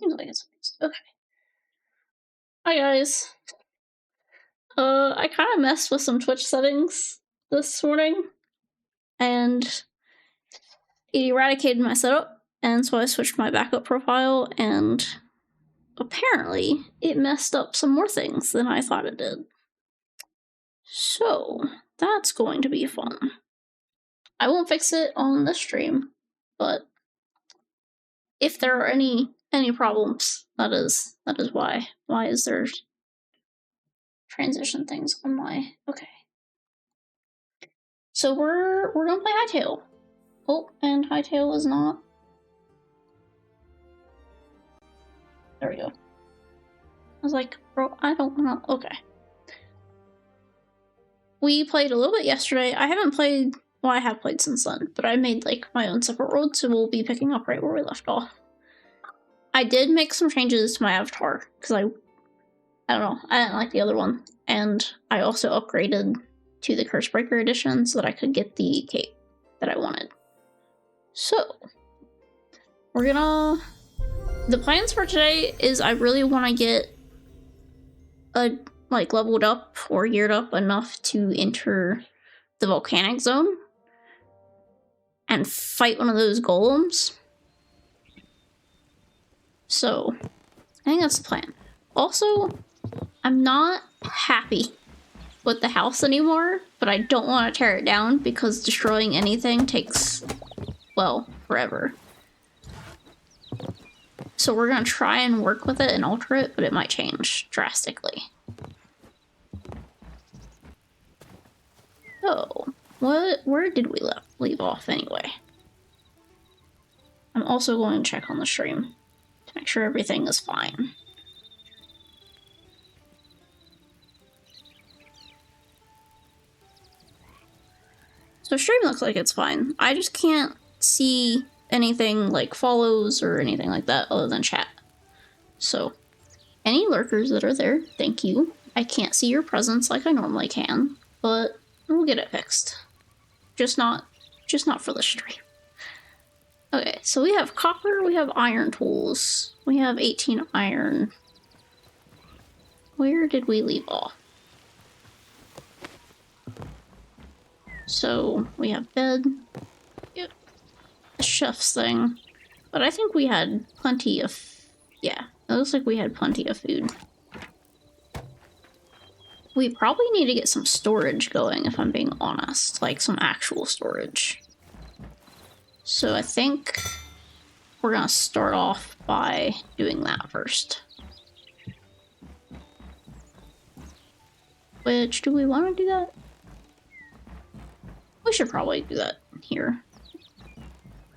Seems like it's okay. Hi guys. I kind of messed with some Twitch settings this morning, and it eradicated my setup, and so I switched my backup profile, and apparently it messed up some more things than I thought it did. So that's going to be fun. I won't fix it on this stream, but if there are any problems, that is why. Why is there transition things on my... Okay. So we're gonna play HYTALE. Oh, and HYTALE is not... There we go. I was like, bro, I don't wanna... Okay. We played a little bit yesterday. I haven't played... Well, I have played since then, but I made, like, my own separate world, so we'll be picking up right where we left off. I did make some changes to my avatar, because I don't know, I didn't like the other one. And I also upgraded to the Cursebreaker edition so that I could get the cape that I wanted. So, we're gonna... The plans for today is I really want to get leveled up or geared up enough to enter the volcanic zone and fight one of those golems. So, I think that's the plan. Also, I'm not happy with the house anymore, but I don't want to tear it down because destroying anything takes, well, forever. So we're gonna try and work with it and alter it, but it might change drastically. So, where did we leave off anyway? I'm also going to check on the stream to make sure everything is fine. So stream looks like it's fine. I just can't see anything like follows or anything like that other than chat. So, any lurkers that are there, thank you. I can't see your presence like I normally can, but we'll get it fixed. Just not for the stream. Okay, so we have copper, we have iron tools, we have 18 iron. Where did we leave off? So, we have bed, yep, the chef's thing, but I think we had plenty of, yeah, it looks like we had plenty of food. We probably need to get some storage going, if I'm being honest, like some actual storage. So I think we're gonna start off by doing that first. Which, do we want to do that? We should probably do that here.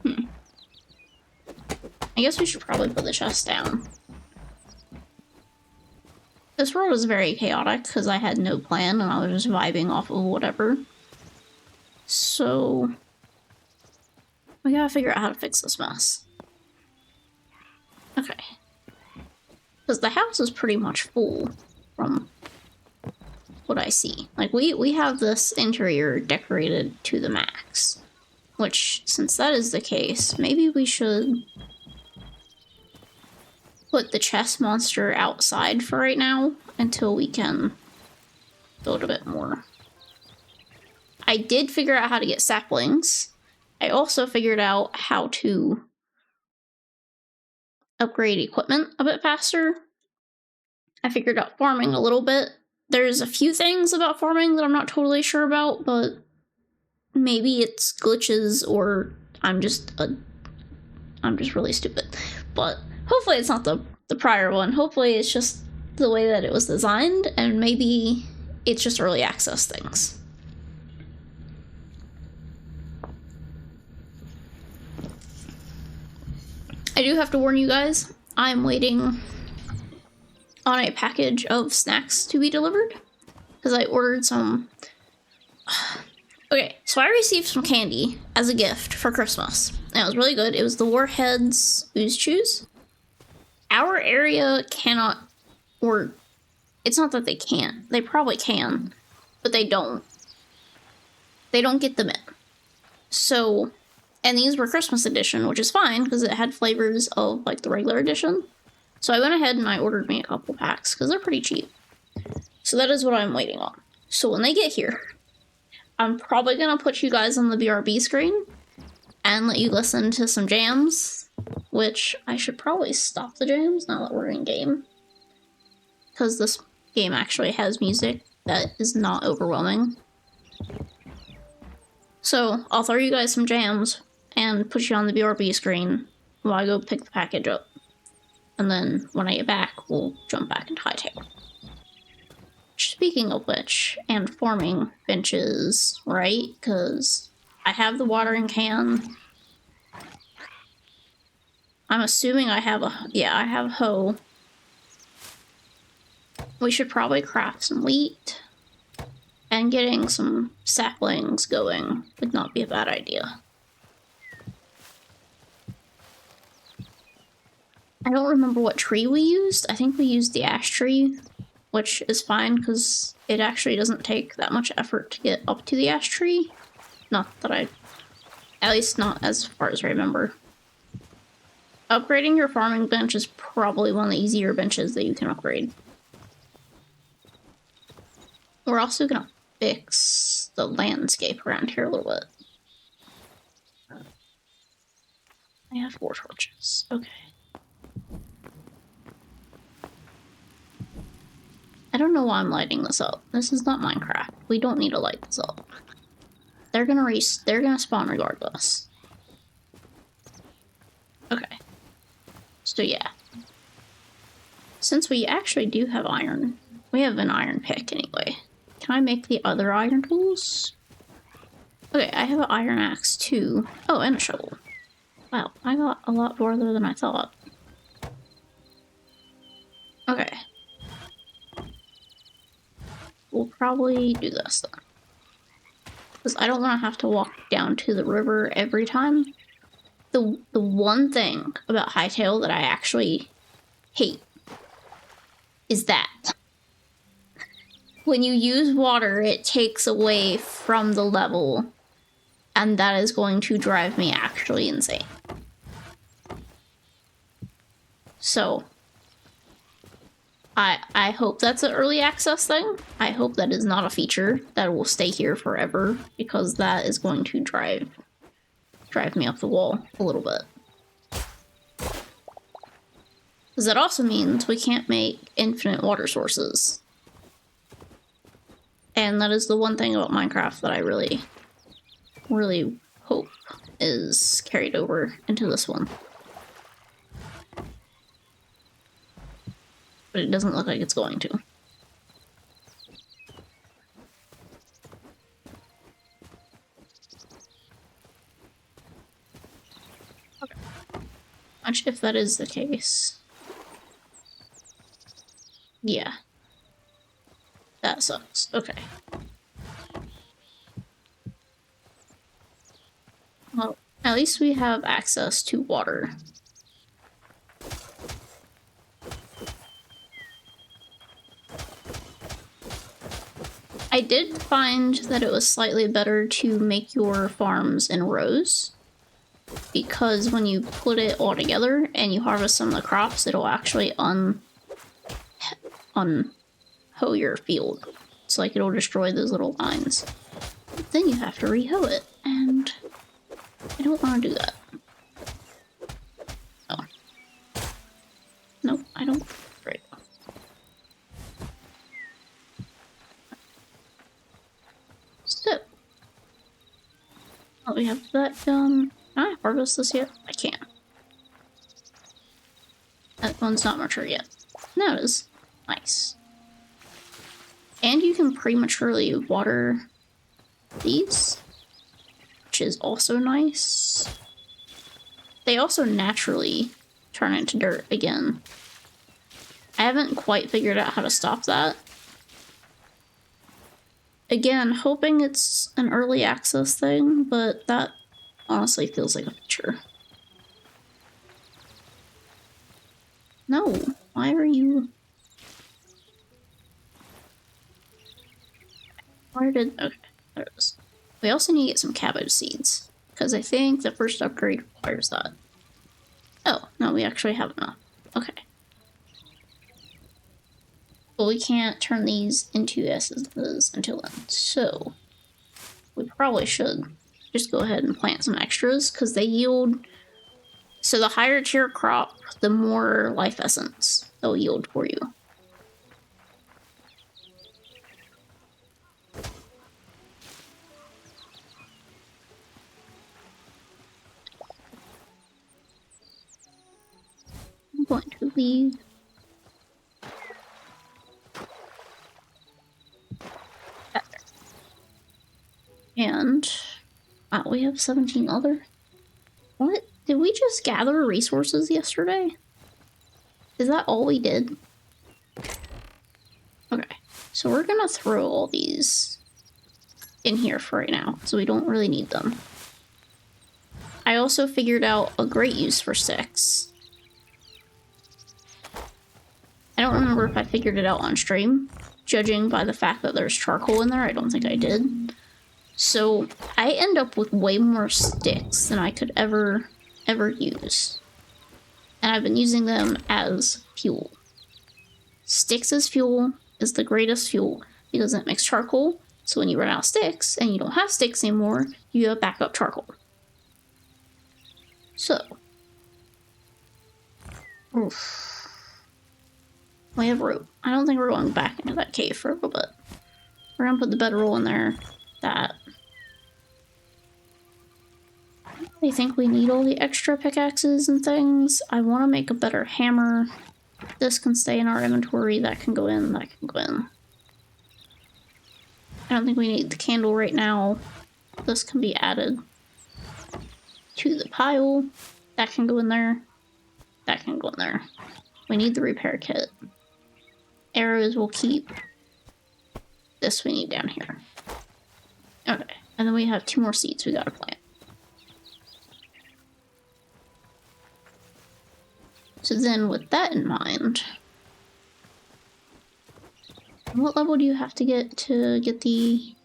I guess we should probably put the chest down. This world is very chaotic because I had no plan and I was just vibing off of whatever. So, we gotta figure out how to fix this mess. Okay. Because the house is pretty much full from what I see. Like, we have this interior decorated to the max. Which, since that is the case, maybe we should put the chest monster outside for right now until we can build a bit more. I did figure out how to get saplings. I also figured out how to upgrade equipment a bit faster. I figured out farming a little bit. There's a few things about farming that I'm not totally sure about, but maybe it's glitches or I'm just really stupid. But hopefully it's not the prior one. Hopefully it's just the way that it was designed, and maybe it's just early access things. I do have to warn you guys, I'm waiting on a package of snacks to be delivered, because I ordered some... Okay, so I received some candy as a gift for Christmas, and it was really good. It was the Warheads Ooze Chews. Our area cannot, or it's not that they can't, they probably can, but they don't. They don't get them in. So, and these were Christmas edition, which is fine, because it had flavors of, like, the regular edition. So I went ahead and I ordered me a couple packs because they're pretty cheap. So that is what I'm waiting on. So when they get here, I'm probably gonna put you guys on the BRB screen and let you listen to some jams, which I should probably stop the jams now that we're in game. Because this game actually has music that is not overwhelming. So I'll throw you guys some jams and put you on the BRB screen while I go pick the package up. And then when I get back, we'll jump back into HYTALE. Speaking of which, and farming benches, right? Because I have the watering can. I'm assuming I have a, yeah, I have a hoe. We should probably craft some wheat. And getting some saplings going would not be a bad idea. I don't remember what tree we used. I think we used the ash tree, which is fine because it actually doesn't take that much effort to get up to the ash tree. Not that at least not as far as I remember. Upgrading your farming bench is probably one of the easier benches that you can upgrade. We're also gonna fix the landscape around here a little bit. I have 4 torches. Okay. I don't know why I'm lighting this up. This is not Minecraft. We don't need to light this up. They're gonna spawn regardless. Okay. So yeah. Since we actually do have iron, we have an iron pick anyway. Can I make the other iron tools? Okay, I have an iron axe too. Oh, and a shovel. Wow, I got a lot farther than I thought. Okay. We'll probably do this then. Because I don't want to have to walk down to the river every time. The one thing about HYTALE that I actually hate is that when you use water, it takes away from the level, and that is going to drive me actually insane. So, I hope that's an early access thing. I hope that is not a feature that will stay here forever, because that is going to drive me up the wall a little bit. Because that also means we can't make infinite water sources. And that is the one thing about Minecraft that I really, really hope is carried over into this one. But it doesn't look like it's going to. Okay. Watch if that is the case. Yeah. That sucks. Okay. Well, at least we have access to water. I did find that it was slightly better to make your farms in rows, because when you put it all together and you harvest some of the crops, it'll actually hoe your field. It's like it'll destroy those little vines. But then you have to re-hoe it, and I don't want to do that. Oh. Nope, I don't. Great. So. Oh, we have that done. Can I harvest this yet? I can't. That one's not mature yet. No, it is. Nice. And you can prematurely water these, which is also nice. They also naturally turn into dirt again. I haven't quite figured out how to stop that. Again, hoping it's an early access thing, but that honestly feels like a feature. No, why are you... Where did... Okay, there it is. We also need to get some cabbage seeds, because I think the first upgrade requires that. Oh, no, we actually have enough. Okay. But we can't turn these into S's until then. So we probably should just go ahead and plant some extras because they yield. So the higher tier crop, the more life essence they'll yield for you. I'm going to leave that there. And we have 17 other. What? Did we just gather resources yesterday? Is that all we did? Okay, so we're gonna throw all these in here for right now, so we don't really need them. I also figured out a great use for sticks. I don't remember if I figured it out on stream. Judging by the fact that there's charcoal in there, I don't think I did. So I end up with way more sticks than I could ever use. And I've been using them as fuel. Sticks as fuel is the greatest fuel because it makes charcoal. So when you run out of sticks and you don't have sticks anymore, you have backup charcoal. So, oof. We have rope. I don't think we're going back into that cave for a little bit. We're gonna put the bedroll in there. That. I think we need all the extra pickaxes and things. I want to make a better hammer. This can stay in our inventory. That can go in. That can go in. I don't think we need the candle right now. This can be added to the pile. That can go in there. That can go in there. We need the repair kit. Arrows will keep. This we need down here. Okay. And then we have 2 more seeds we gotta plant. So then with that in mind, what level do you have to get the...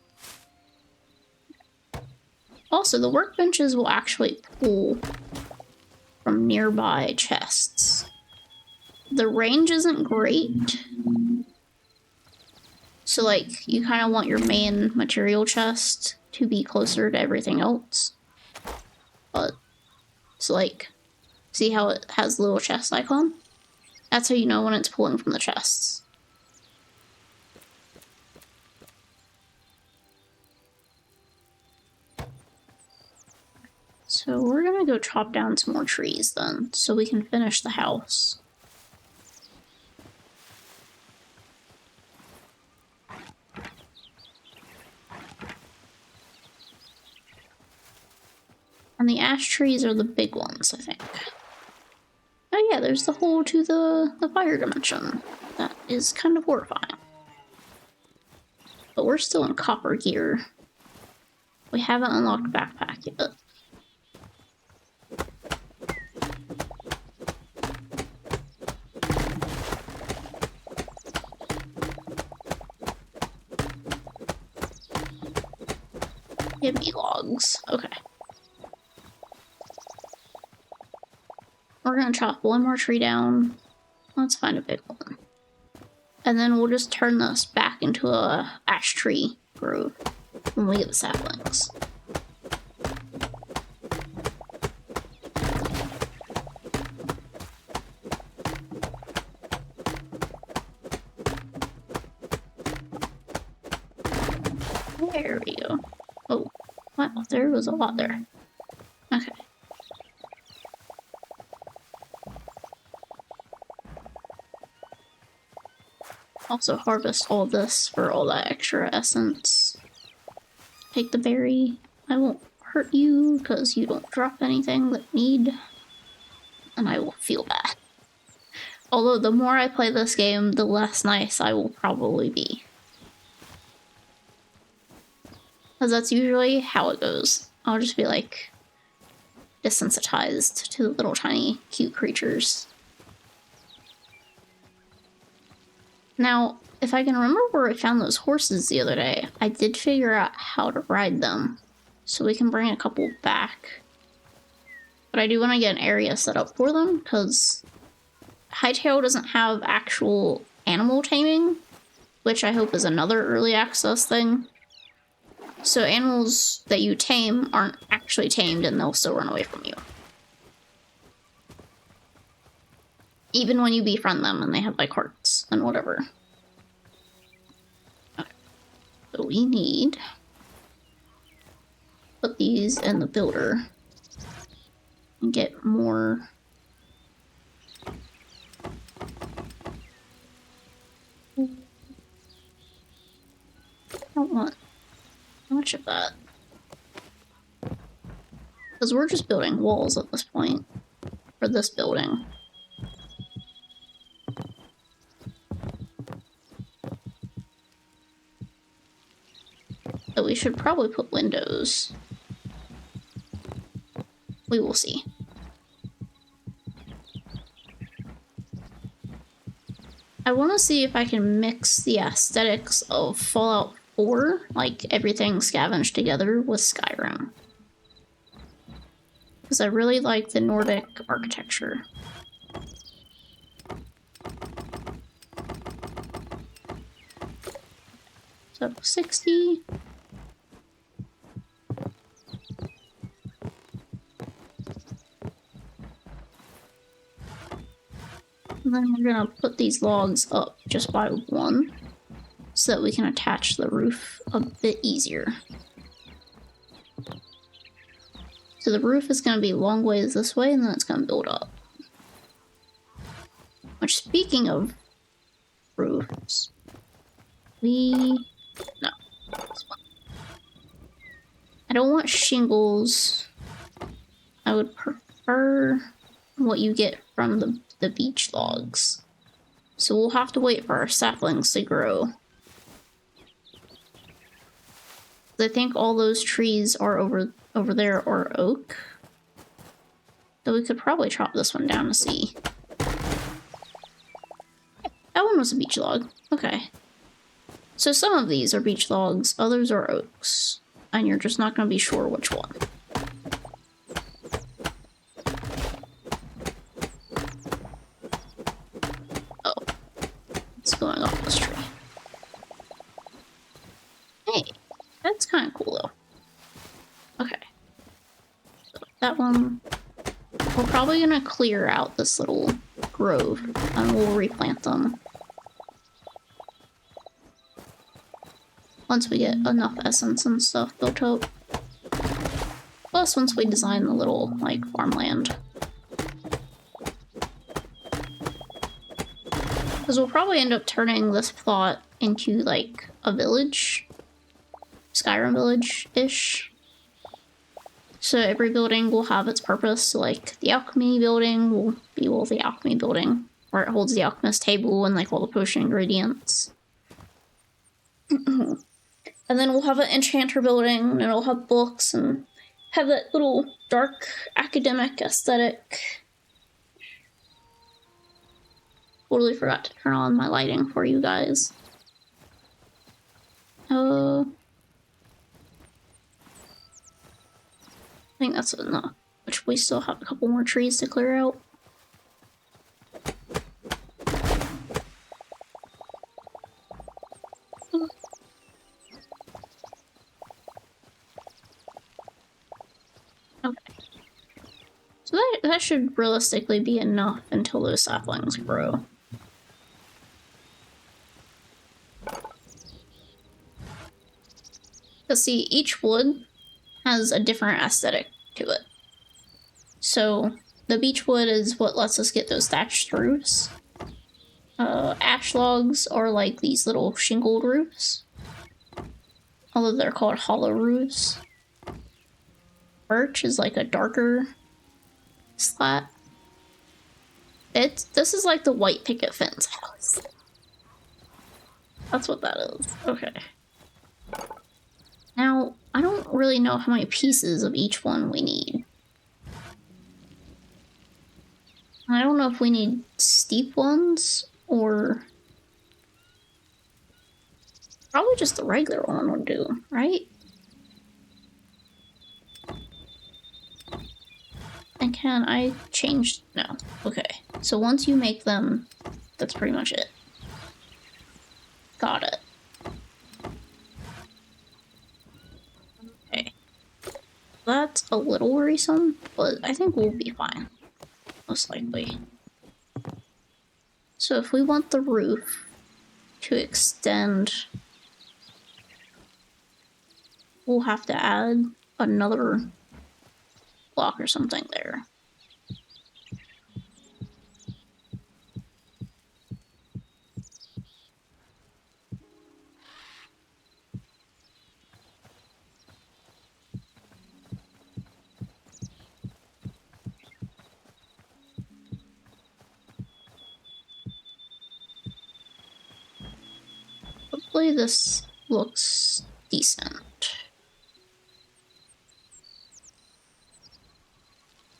Also, the workbenches will actually pull from nearby chests. The range isn't great. So like, you kind of want your main material chest to be closer to everything else. But, so like, see how it has the little chest icon? That's how you know when it's pulling from the chests. So we're gonna go chop down some more trees then, so we can finish the house. And the ash trees are the big ones, I think. Oh yeah, there's the hole to the fire dimension. That is kind of horrifying. But we're still in copper gear. We haven't unlocked backpack yet. Give me logs. Okay. We're gonna chop one more tree down. Let's find a big one. And then we'll just turn this back into a ash tree grove when we get the saplings. There we go. Oh, wow, there was a lot there. Okay. Also harvest all this for all that extra essence. Take the berry. I won't hurt you because you don't drop anything that need. And I will feel bad. Although the more I play this game, the less nice I will probably be. Because that's usually how it goes. I'll just be like desensitized to the little tiny cute creatures. Now, if I can remember where I found those horses the other day, I did figure out how to ride them. So we can bring a couple back. But I do want to get an area set up for them, because HYTALE doesn't have actual animal taming, which I hope is another early access thing. So animals that you tame aren't actually tamed and they'll still run away from you. Even when you befriend them and they have like hearts and whatever. Okay. So we need to put these in the builder and get more. I don't want much of that. Because we're just building walls at this point for this building. So we should probably put windows. We will see. I want to see if I can mix the aesthetics of Fallout 4, like everything scavenged together, with Skyrim. Because I really like the Nordic architecture. So 60. And then we're gonna put these logs up just by one so that we can attach the roof a bit easier. So the roof is gonna be long ways this way and then it's gonna build up. Which, speaking of roofs, no, this one. I don't want shingles. I would prefer what you get from the beach logs. So we'll have to wait for our saplings to grow. I think all those trees are over there are oak. So we could probably chop this one down to see. That one was a beach log. Okay. So some of these are beach logs, others are oaks. And you're just not going to be sure which one. Oh. It's going off this tree. Hey. That's kind of cool, though. Okay. So that one... We're probably going to clear out this little grove, and we'll replant them. Once we get enough essence and stuff built up. Plus, once we design the little, like, farmland. Because we'll probably end up turning this plot into, like, a village. Skyrim village-ish. So every building will have its purpose. So, like, the alchemy building will be, well, the alchemy building, where it holds the alchemist table and, like, all the potion ingredients. And then we'll have an enchanter building, and it'll have books, and have that little dark academic aesthetic. Totally forgot to turn on my lighting for you guys. I think that's enough, which we still have a couple more trees to clear out. Okay. So that should realistically be enough until those saplings grow. Because see, each wood has a different aesthetic to it. So the beech wood is what lets us get those thatched roofs. Ash logs are like these little shingled roofs, although they're called hollow roofs. Birch is like a darker slat. This is like the white picket fence house. That's what that is. Okay. Now, I don't really know how many pieces of each one we need. I don't know if we need steep ones or... Probably just the regular one would do, right? And can I change? No. Okay. So once you make them, that's pretty much it. Got it. Okay. That's a little worrisome, but I think we'll be fine. Most likely. So if we want the roof to extend, we'll have to add another block or something there. Hopefully this looks decent.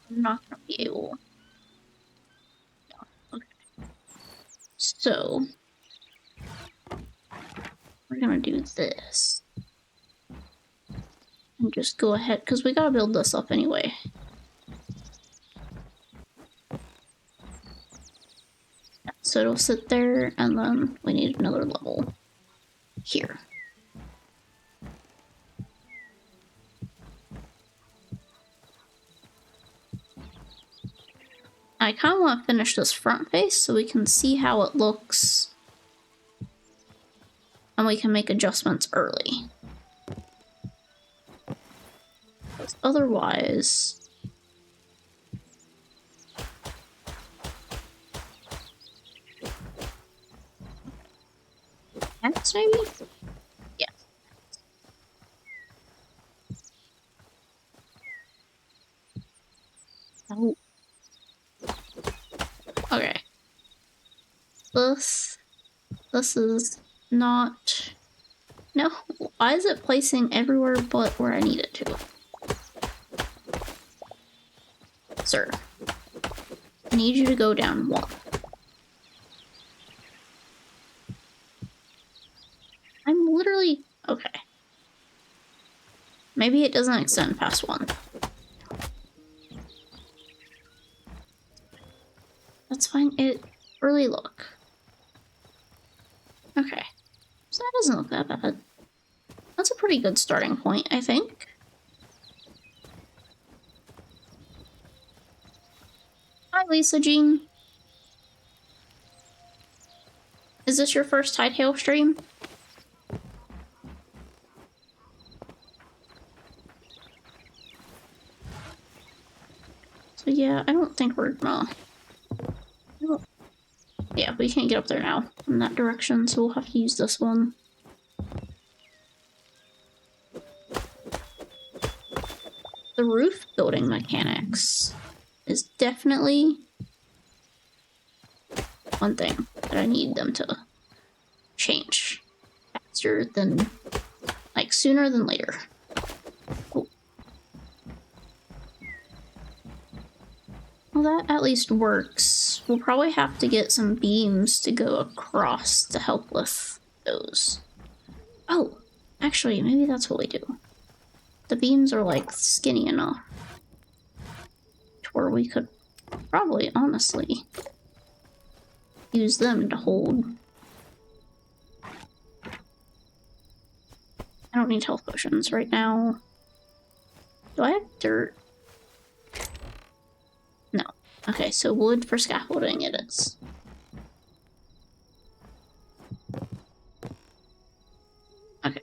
I'm not gonna be able. No. Okay. So we're gonna do this. And just go ahead, because we gotta build this up anyway. Yeah, so it'll sit there, and then we need another level here. I kind of want to finish this front face so we can see how it looks and we can make adjustments early. Because otherwise... Next, maybe? Yeah. Oh. Okay. This is not... No, why is it placing everywhere but where I need it to? Sir, I need you to go down 1. I'm literally... Okay. Maybe it doesn't extend past 1. That's fine. It really look. Okay. So that doesn't look that bad. That's a pretty good starting point, I think. Hi, Lisa Jean. Is this your first HYTALE stream? So yeah, I don't think we're gonna... Yeah, we can't get up there now in that direction, so we'll have to use this one. The roof building mechanics is definitely one thing that I need them to change faster than, like, sooner than later. Oh. Well, that at least works. We'll probably have to get some beams to go across to help with those. Oh, actually, maybe that's what we do. The beams are, like, skinny enough to where we could probably, honestly, use them to hold. I don't need health potions right now. Do I have dirt? No. Okay, so wood for scaffolding it is. Okay.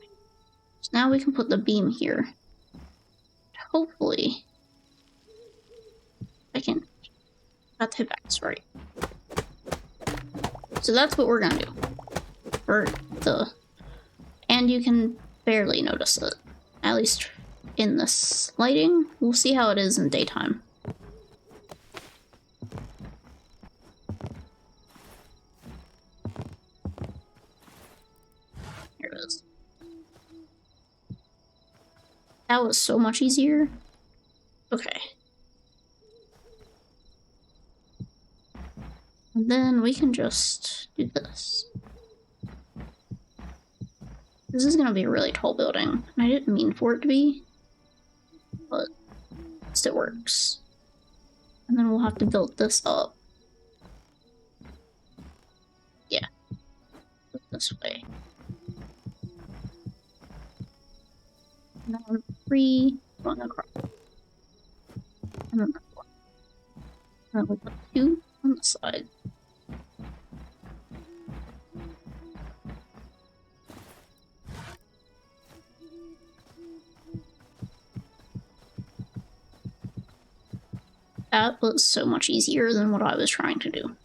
So now we can put the beam here. Hopefully, I can... Got the hitbox right. So that's what we're gonna do. For the... And you can barely notice it. At least in this lighting. We'll see how it is in daytime. Here it is. That was so much easier. Okay. And then we can just do this. This is gonna be a really tall building, and I didn't mean for it to be, but it still works. And then we'll have to build this up. Yeah. Put this way. And then 3 going across. And then 4. And then we put 2 on the side. That was so much easier than what I was trying to do.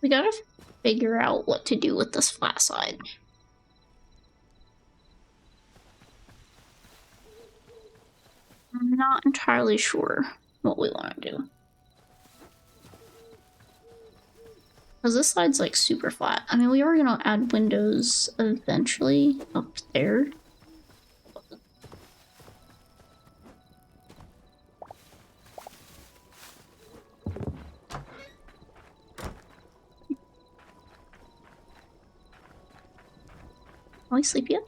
We gotta figure out what to do with this flat side. I'm not entirely sure what we want to do. Because this side's like super flat. I mean, we are gonna add windows eventually up there. Are we sleep yet?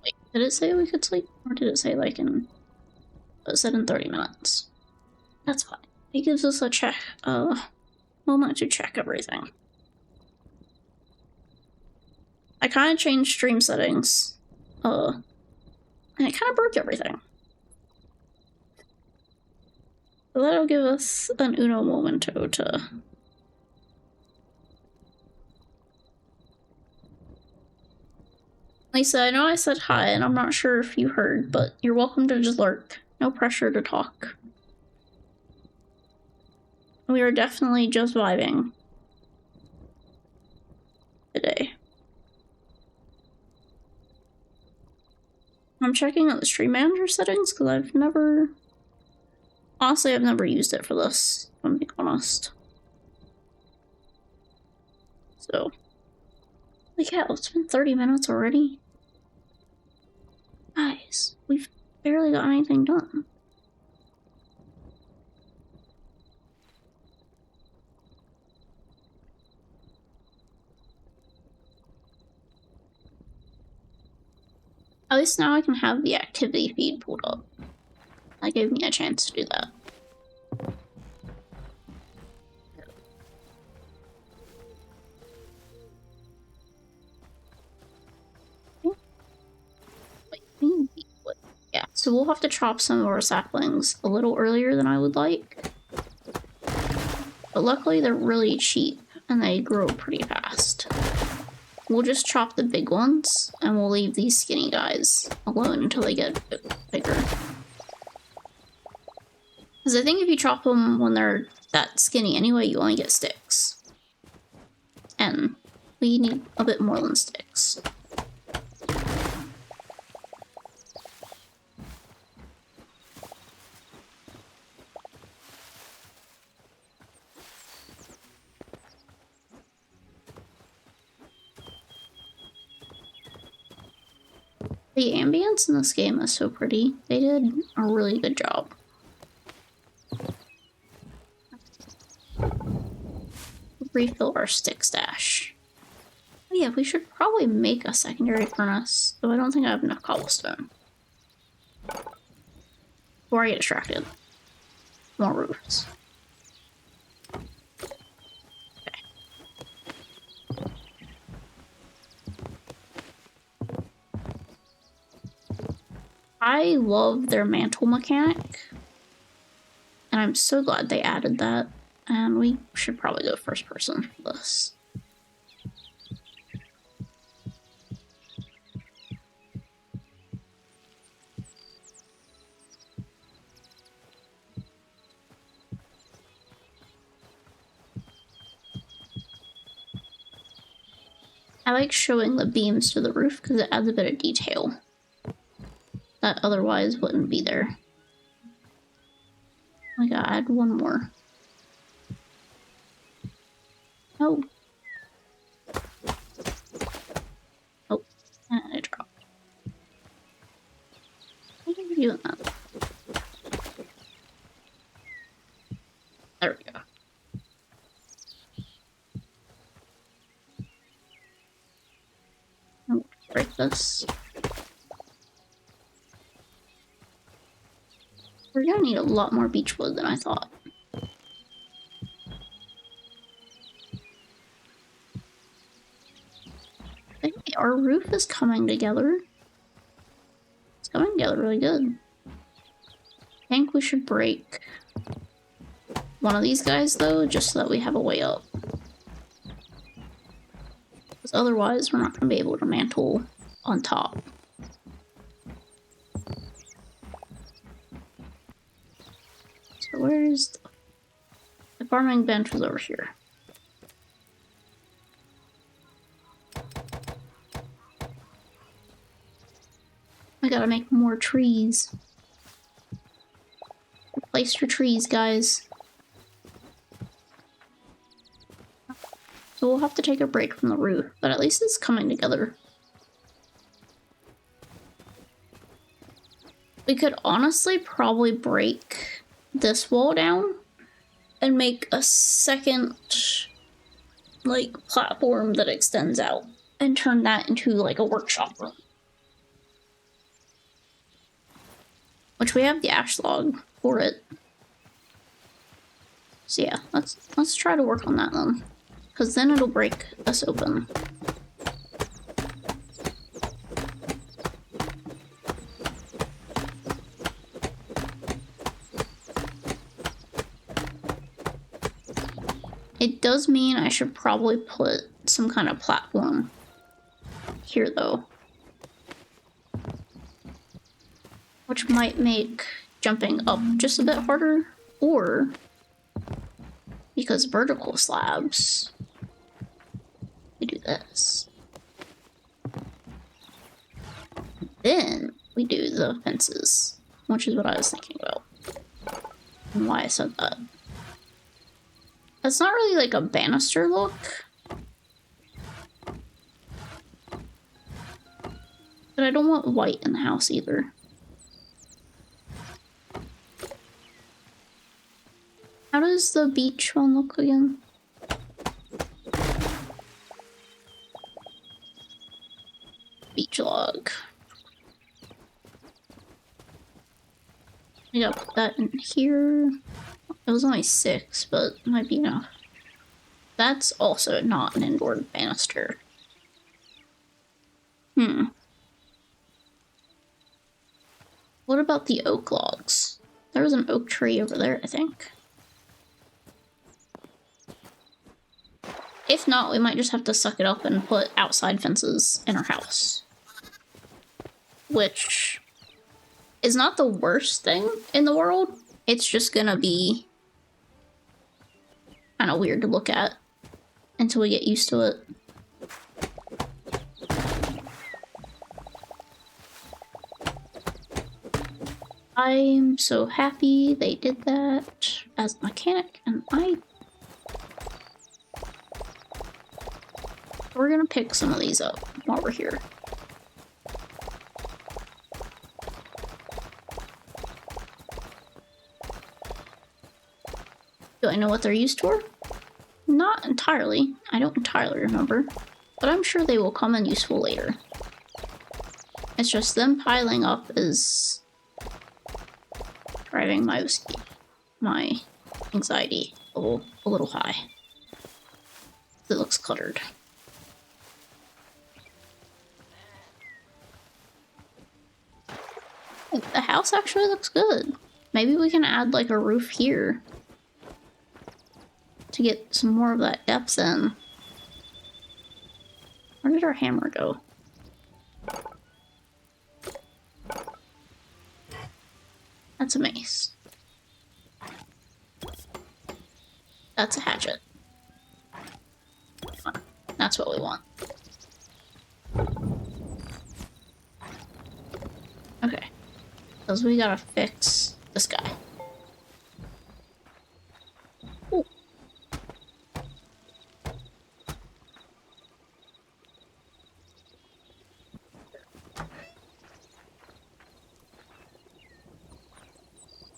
Wait, did it say we could sleep? Or did it say like in... It said in 30 minutes. That's fine. It gives us a moment to check everything. I kind of changed stream settings. And it kind of broke everything. So that'll give us an uno momento to... Lisa, I know I said hi, and I'm not sure if you heard, but you're welcome to just lurk. No pressure to talk. We are definitely just vibing today. I'm checking out the stream manager settings because I've never... Honestly, I've never used it for this, if I'm being honest. So... Like, yeah, it's been 30 minutes already. Guys, we've barely got anything done. At least now I can have the activity feed pulled up. That gave me a chance to do that. Yeah, so we'll have to chop some of our saplings a little earlier than I would like. But luckily they're really cheap and they grow pretty fast. We'll just chop the big ones and we'll leave these skinny guys alone until they get a bit bigger. Because I think if you chop them when they're that skinny anyway, you only get sticks. And we need a bit more than sticks. The ambience in this game is so pretty. They did a really good job. Refill our stick stash. Oh yeah, we should probably make a secondary furnace, though I don't think I have enough cobblestone. Before I get distracted. More roofs. Okay. I love their mantle mechanic, and I'm so glad they added that. And we should probably go first person for this. I like showing the beams to the roof because it adds a bit of detail that otherwise wouldn't be there. I gotta add one more. Oh. Oh, and it dropped. Why are you doing that? this. We're gonna need a lot more beech wood than I thought. I think our roof is coming together. It's coming together really good. I think we should break one of these guys though, just so that we have a way up. Because otherwise we're not going to be able to mantle on top. So where's the farming bench was over here. I gotta make more trees. Replace your trees, guys. So we'll have to take a break from the roof, but at least it's coming together. We could honestly probably break this wall down and make a second, like, platform that extends out and turn that into, like, a workshop room. Which we have the ash log for it. So yeah, let's try to work on that then. Because then it'll break us open. It does mean I should probably put some kind of platform here though. Which might make jumping up just a bit harder, or because vertical slabs, we do this. Then we do the fences, which is what I was thinking about. And why I said that. That's not really like a banister look. But I don't want white in the house either. How does the beach one look again? Beach log. I gotta put that in here. It was only 6, but it might be enough. That's also not an indoor banister. What about the oak logs? There was an oak tree over there, I think. If not, we might just have to suck it up and put outside fences in our house. Which is not the worst thing in the world. It's just gonna be kind of weird to look at until we get used to it. I'm so happy they did that as a mechanic, and we're gonna pick some of these up while we're here. Do I know what they're used for? Not entirely. I don't entirely remember, but I'm sure they will come in useful later. It's just them piling up is driving my anxiety a little high. It looks cluttered. The house actually looks good. Maybe we can add like a roof here to get some more of that depth in. Where did our hammer go? That's a mace. That's a hatchet. That's what we want. Okay. Because we gotta fix this guy. Ooh.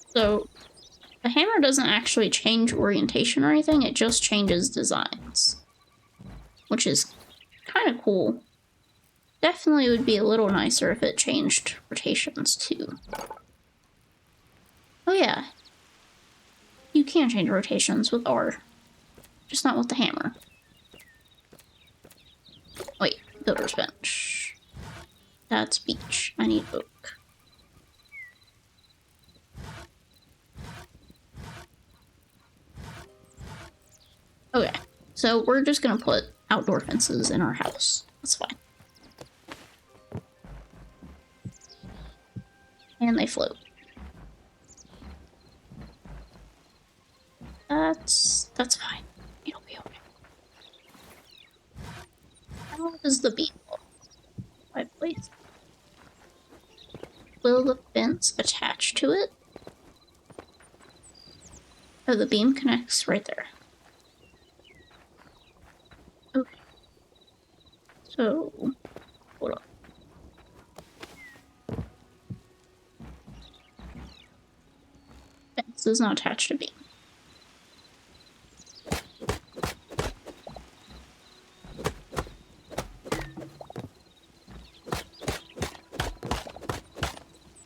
So, the hammer doesn't actually change orientation or anything, it just changes designs. Which is kind of cool. definitely would be a little nicer if it changed rotations too. Oh yeah. You can change rotations with R, just not with the hammer. Wait, builder's bench. That's beech. I need oak. Okay, so we're just gonna put outdoor fences in our house. That's fine. And they float. That's fine. It'll be okay. How does the beam look? I place. Will the fence attach to it? Oh, the beam connects right there. Okay. So, hold on. Fence does not attach to beam.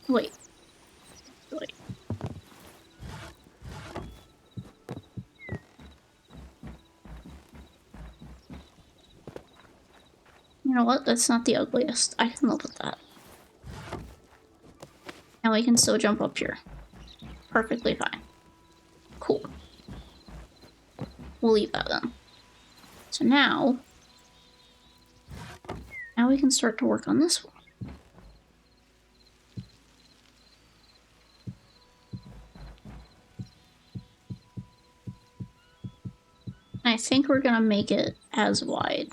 Wait. Wait. You know what? That's not the ugliest. I can live with that. Now we can still jump up here. Perfectly fine. Cool. We'll leave that then. So now we can start to work on this one. I think we're gonna make it as wide.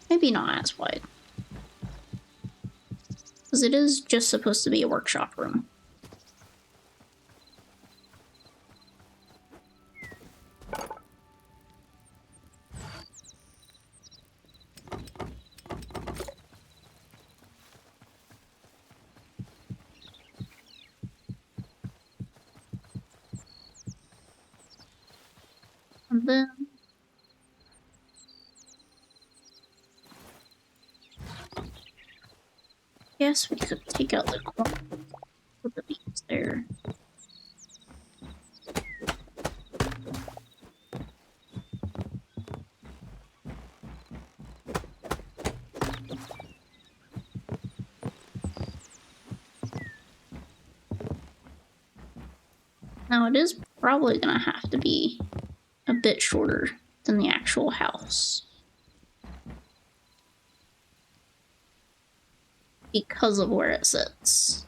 Maybe not as wide. Because it is just supposed to be a workshop room. And then yes, we could take out the corner, put the beams there. Now it is probably gonna have to be a bit shorter than the actual house. Because of where it sits.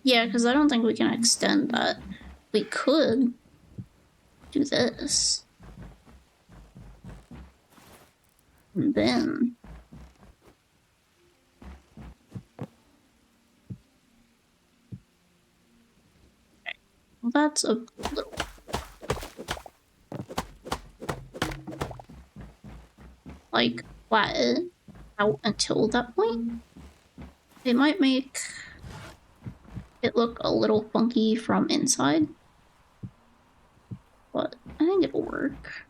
Yeah, because I don't think we can extend that. We could do this. And then okay. Well, that's a little like flat it out until that point. It might make it look a little funky from inside, but I think it'll work.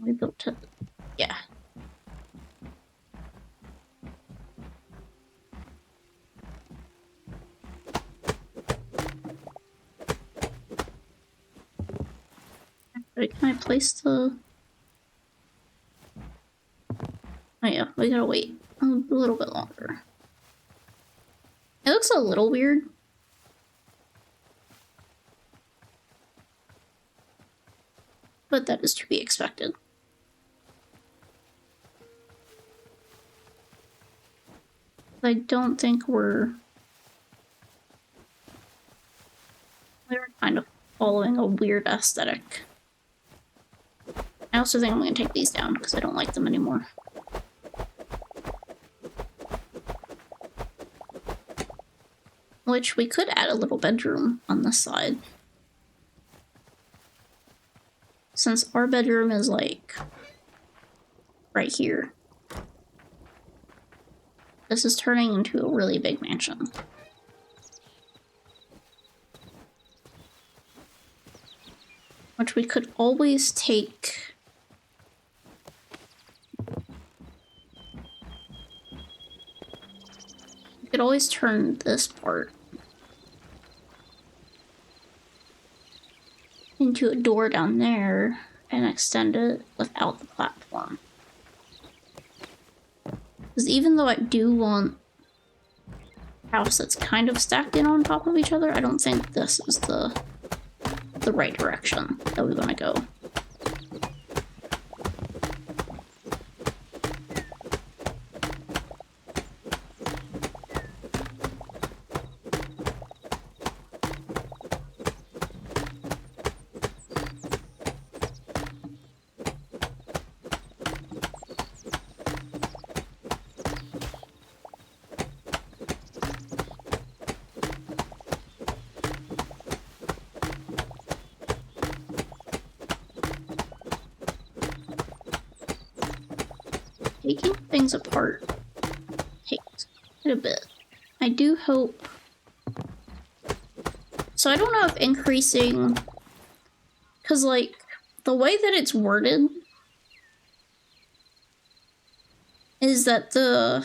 We built it, yeah. Actually, can I place the... Oh yeah, we gotta wait a little bit longer. It looks a little weird. But that is to be expected. I don't think we're kind of following a weird aesthetic. I also think I'm going to take these down because I don't like them anymore. Which we could add a little bedroom on this side. Since our bedroom is like right here. this is turning into a really big mansion. Which we could always take... We could always turn this part into a door down there and extend it without the platform. Because even though I do want a house that's kind of stacked in on top of each other, I don't think this is the right direction that we want to go. Taking things apart takes quite a bit. I do hope... So I don't know if increasing... Because, like, the way that it's worded is that the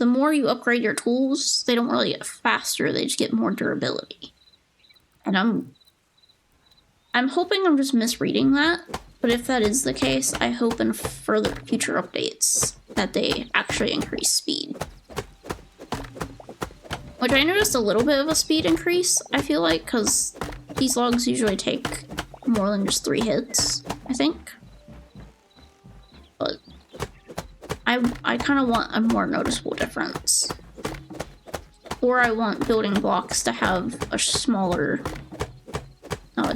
more you upgrade your tools, they don't really get faster, they just get more durability. And I'm hoping I'm just misreading that, but if that is the case, I hope in further future updates that they actually increase speed. Which I noticed a little bit of a speed increase, I feel like, because these logs usually take more than just 3 hits, I think. But I kind of want a more noticeable difference. Or I want building blocks to have a smaller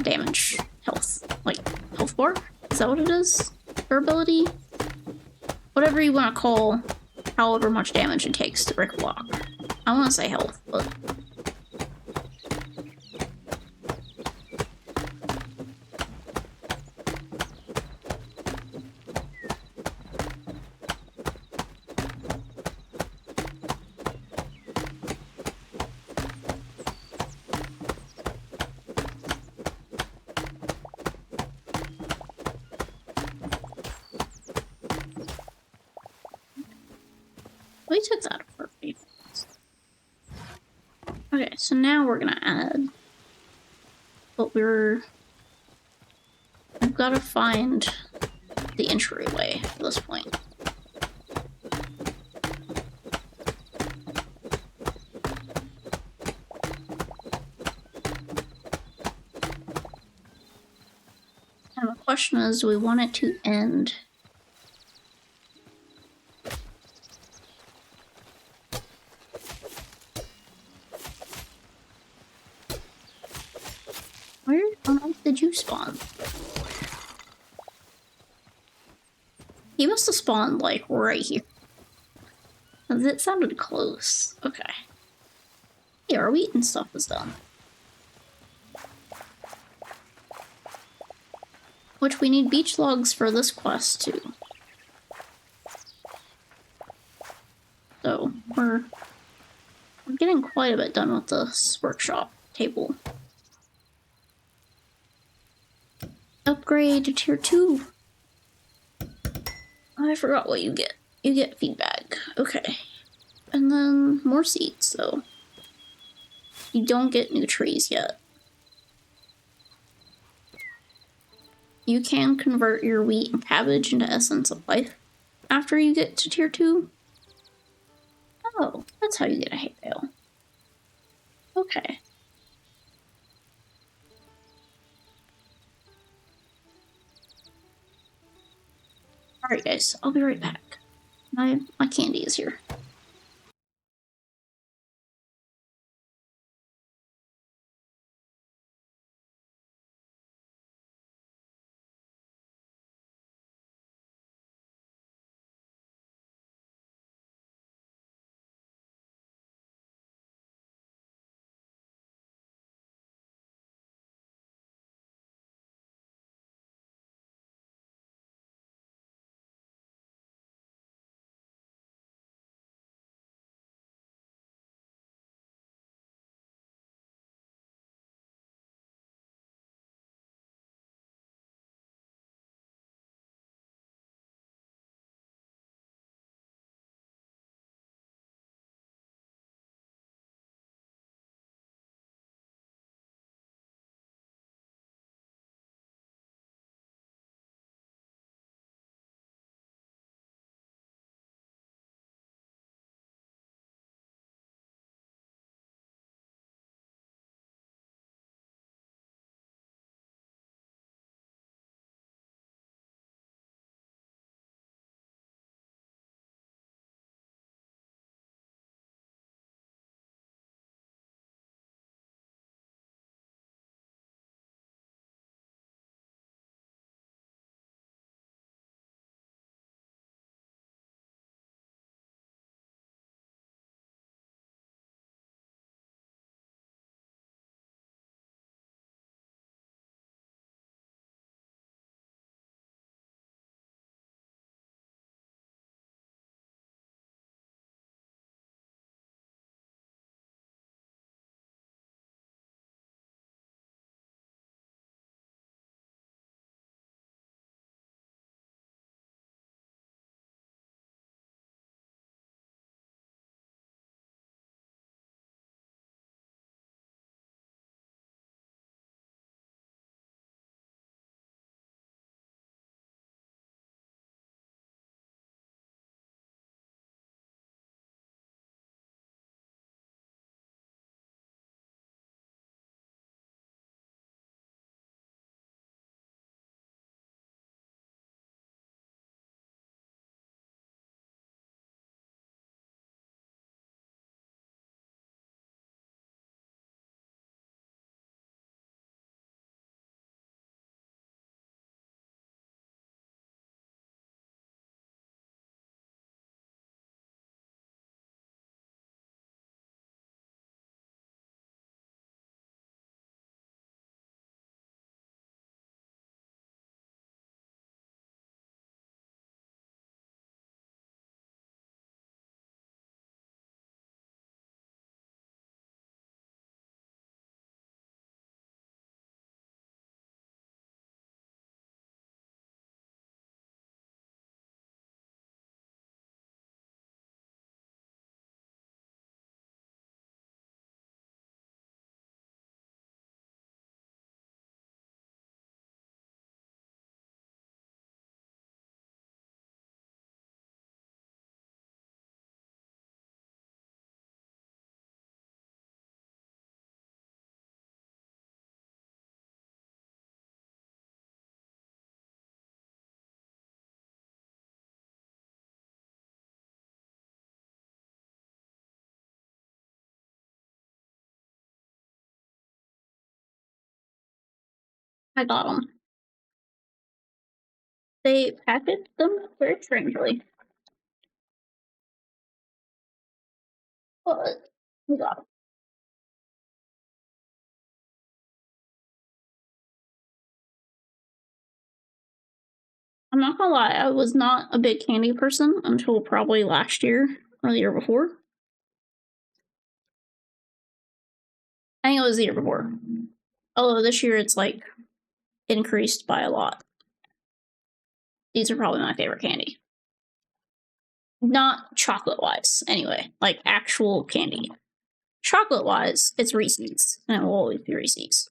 damage health. Like, health bar? Is that what it is? Durability? Whatever you want to call however much damage it takes to brick block. I want to say health, but... we took that apart. Okay, so now we're gonna add, but I've got to find the entryway at this point. And the question is, do we want it to end? Where on earth did you spawn? He must have spawned, like, right here. It sounded close. Okay. Yeah, our wheat and stuff is done. Which we need beach logs for this quest, too. So, we're getting quite a bit done with this workshop table. Upgrade to tier 2. I forgot what you get. You get feedback. Okay. And then more seeds, though. You don't get new trees yet. You can convert your wheat and cabbage into essence of life after you get to tier 2. Oh, that's how you get a HYTALE. Okay. Alright guys, I'll be right back. My candy is here. I got them. They packaged them very strangely. But we got them. I'm not gonna lie, I was not a big candy person until probably last year or the year before. I think it was the year before. Although this year it's like increased by a lot. These are probably my favorite candy. Not chocolate-wise, anyway. Like actual candy. Chocolate-wise, it's Reese's, and it will always be Reese's.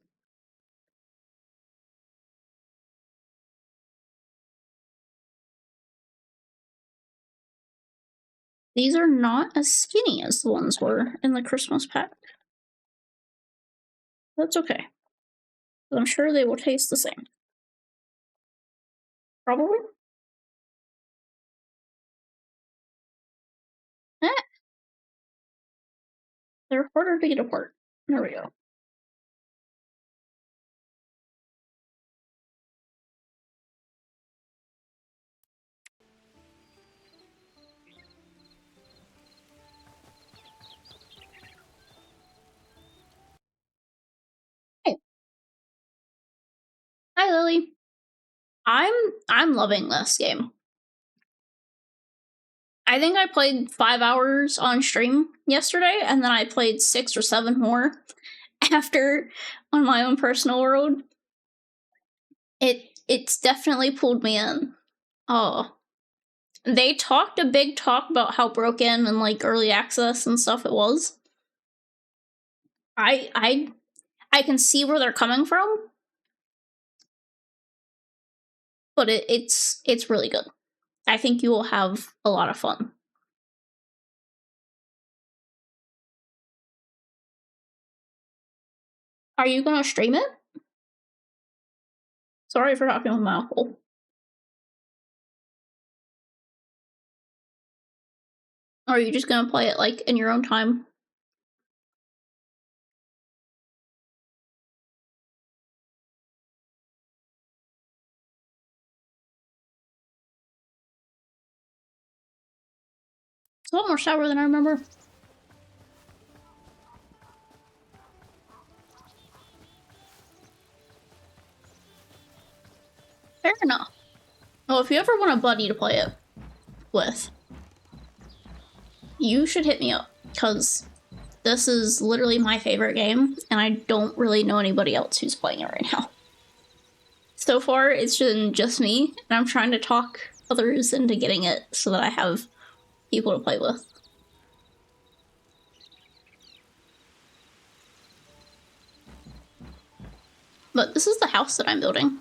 These are not as skinny as the ones were in the Christmas pack. That's okay. I'm sure they will taste the same. Probably. Eh. They're harder to get apart. There we go. Hey. Hi, Lily. I'm loving this game. I think I played 5 hours on stream yesterday, and then I played 6 or 7 more after on my own personal world. It's definitely pulled me in. Oh. They talked a big talk about how broken and like early access and stuff it was. I can see where they're coming from, but it's really good. I think you will have a lot of fun. Are you gonna stream it? Sorry for talking with my mouthful. Or are you just gonna play it like in your own time? It's a lot more sour than I remember. Fair enough. Well, if you ever want a buddy to play it with, you should hit me up, because this is literally my favorite game, and I don't really know anybody else who's playing it right now. So far, it's been just me, and I'm trying to talk others into getting it so that I have people to play with. But this is the house that I'm building.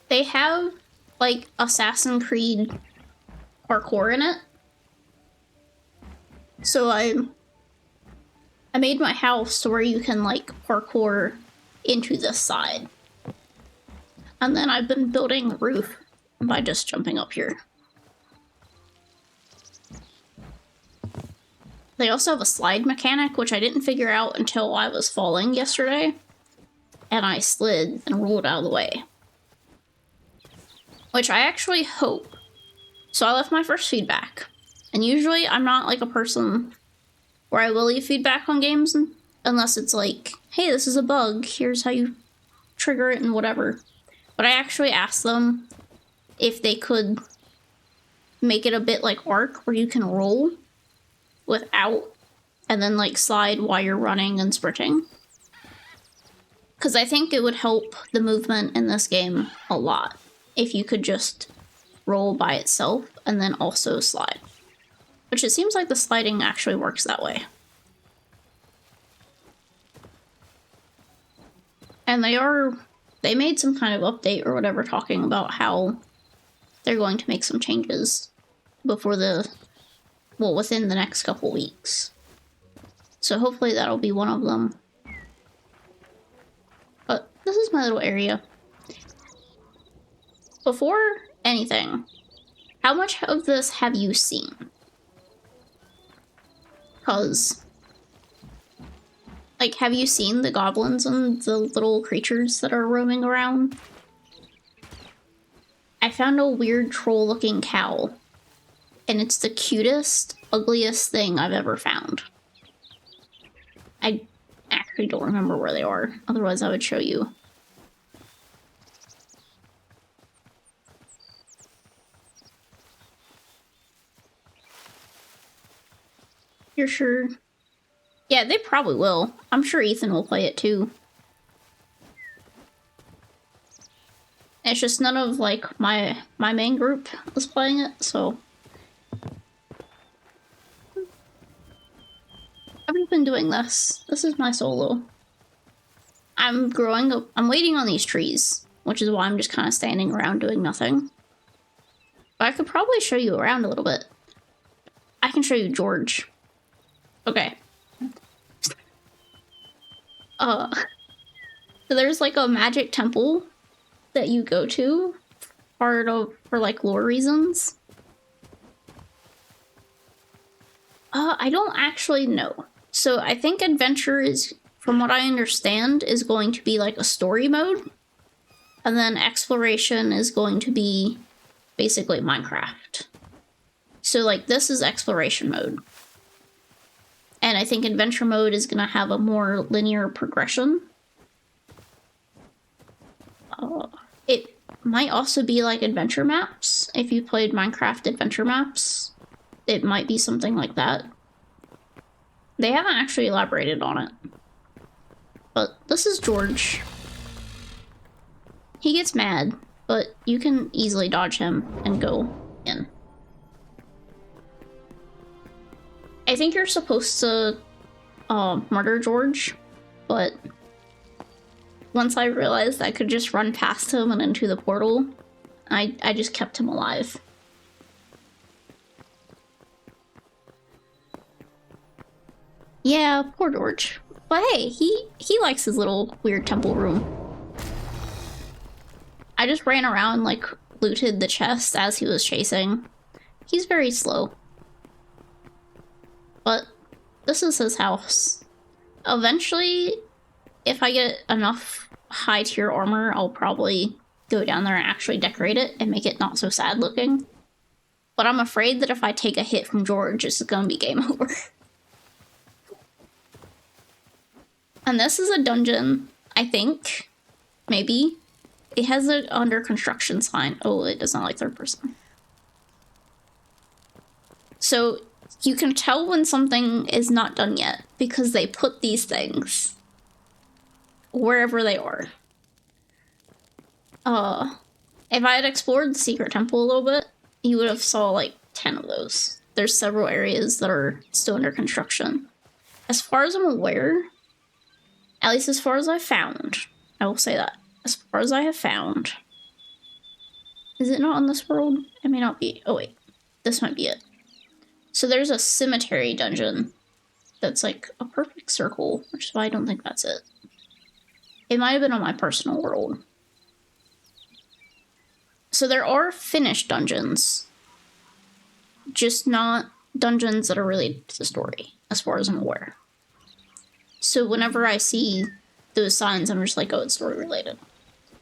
They have, like, Assassin's Creed parkour in it. So I made my house to where you can, like, parkour into this side. And then I've been building a roof by just jumping up here. They also have a slide mechanic, which I didn't figure out until I was falling yesterday. And I slid and rolled out of the way. Which I actually hope. So I left my first feedback. And usually I'm not like a person where I will leave feedback on games unless it's like, hey, this is a bug, here's how you trigger it and whatever. But I actually asked them if they could make it a bit like Ark, where you can roll without and then like slide while you're running and sprinting. Because I think it would help the movement in this game a lot if you could just roll by itself and then also slide. Which it seems like the sliding actually works that way. And they made some kind of update or whatever talking about how they're going to make some changes before within the next couple weeks. So hopefully that'll be one of them. But this is my little area. Before anything, how much of this have you seen? Because Like, have you seen the goblins and the little creatures that are roaming around? I found a weird troll-looking cow, and it's the cutest, ugliest thing I've ever found. I actually don't remember where they are, otherwise I would show you. You're sure? Yeah, they probably will. I'm sure Ethan will play it too. It's just none of, like, my main group is playing it, so... I've been doing this. This is my solo. I'm growing up. I'm waiting on these trees, which is why I'm just kind of standing around doing nothing. But I could probably show you around a little bit. I can show you George. Okay. So there's like a magic temple that you go to for like lore reasons. I don't actually know. So I think adventure is, from what I understand, is going to be like a story mode. And then exploration is going to be basically Minecraft. So like this is exploration mode. And I think adventure mode is going to have a more linear progression. It might also be like adventure maps. If you played Minecraft adventure maps, it might be something like that. They haven't actually elaborated on it. But this is George. He gets mad, but you can easily dodge him and go in. I think you're supposed to murder George, but once I realized I could just run past him and into the portal, I just kept him alive. Yeah, poor George. But hey, he likes his little weird temple room. I just ran around, like, looted the chest as he was chasing. He's very slow. But this is his house. Eventually, if I get enough high tier armor, I'll probably go down there and actually decorate it and make it not so sad looking. But I'm afraid that if I take a hit from George, it's gonna be game over. And this is a dungeon, I think. Maybe. It has an under construction sign. Oh, it does not like third person. So you can tell when something is not done yet because they put these things wherever they are. If I had explored the secret temple a little bit, you would have saw like 10 of those. There's several areas that are still under construction. As far as I'm aware, at least as far as I've found, I will say that. As far as I have found, is it not on this world? It may not be. Oh wait, this might be it. So there's a cemetery dungeon that's like a perfect circle, which is why I don't think that's it. It might have been on my personal world. So there are finished dungeons, just not dungeons that are related to the story, as far as I'm aware. So whenever I see those signs, I'm just like, oh, it's story related.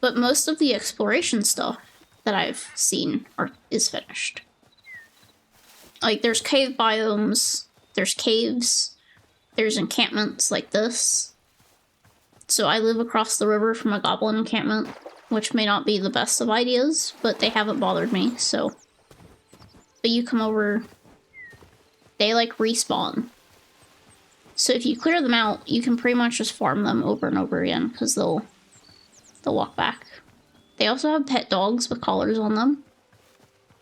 But most of the exploration stuff that I've seen is finished. Like, there's cave biomes, there's caves, there's encampments like this. So I live across the river from a goblin encampment, which may not be the best of ideas, but they haven't bothered me, so. But you come over, they like respawn. So if you clear them out, you can pretty much just farm them over and over again, because they'll walk back. They also have pet dogs with collars on them,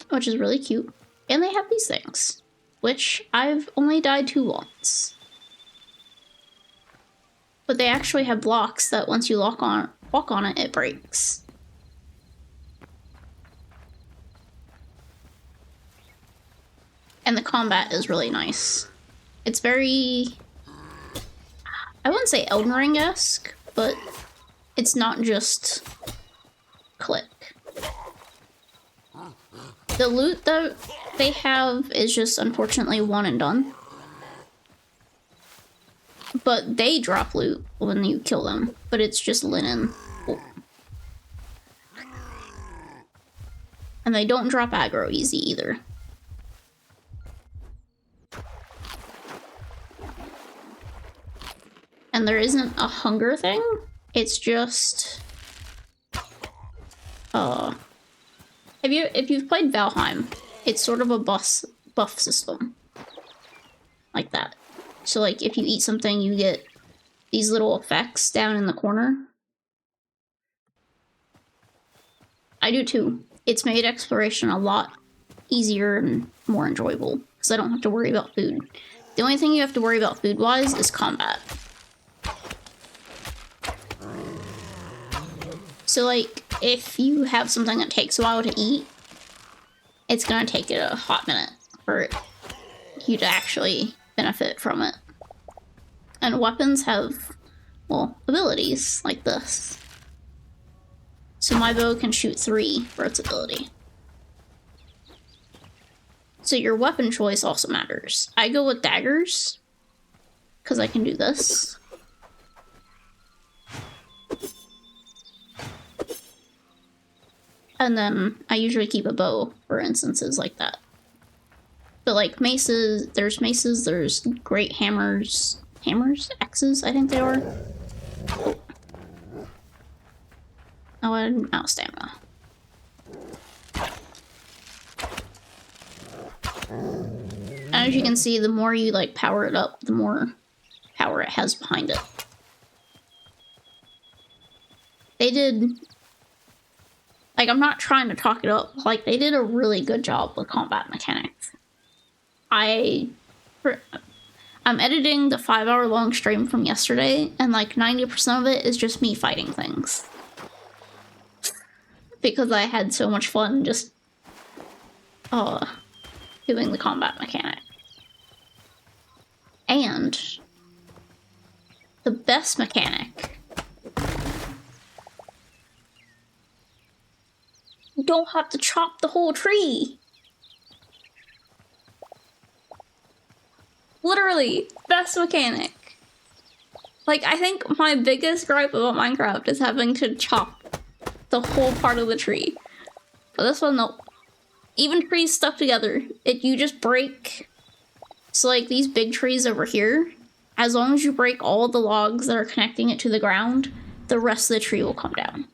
which is really cute. And they have these things, which I've only died to once. But they actually have blocks that once you walk on it, it breaks. And the combat is really nice. It's very, I wouldn't say Elden Ring-esque, but it's not just click. The loot that they have is just unfortunately one and done. But they drop loot when you kill them, but it's just linen. Oh. And they don't drop aggro easy either. And there isn't a hunger thing, it's just... if you've played Valheim, it's sort of a buff system. Like that. So like if you eat something, you get these little effects down in the corner. I do too. It's made exploration a lot easier and more enjoyable because I don't have to worry about food. The only thing you have to worry about food-wise is combat. So like if you have something that takes a while to eat, it's gonna take it a hot minute for you to actually benefit from it. And weapons have, well, abilities like this. So my bow can shoot 3 for its ability. So your weapon choice also matters. I go with daggers, because I can do this. And then I usually keep a bow for instances like that. But like maces, there's great hammers. Hammers? Axes, I think they are. Oh, I'm out of stamina. And as you can see, the more you like power it up, the more power it has behind it. They did... Like, I'm not trying to talk it up. Like, they did a really good job with combat mechanics. I'm editing the 5-hour-long stream from yesterday, and like 90% of it is just me fighting things. Because I had so much fun just doing the combat mechanic. And the best mechanic, you don't have to chop the whole tree. Literally, best mechanic. Like, I think my biggest gripe about Minecraft is having to chop the whole part of the tree. But this one, no. Even trees stuck together, you just break. So like these big trees over here, as long as you break all the logs that are connecting it to the ground, the rest of the tree will come down.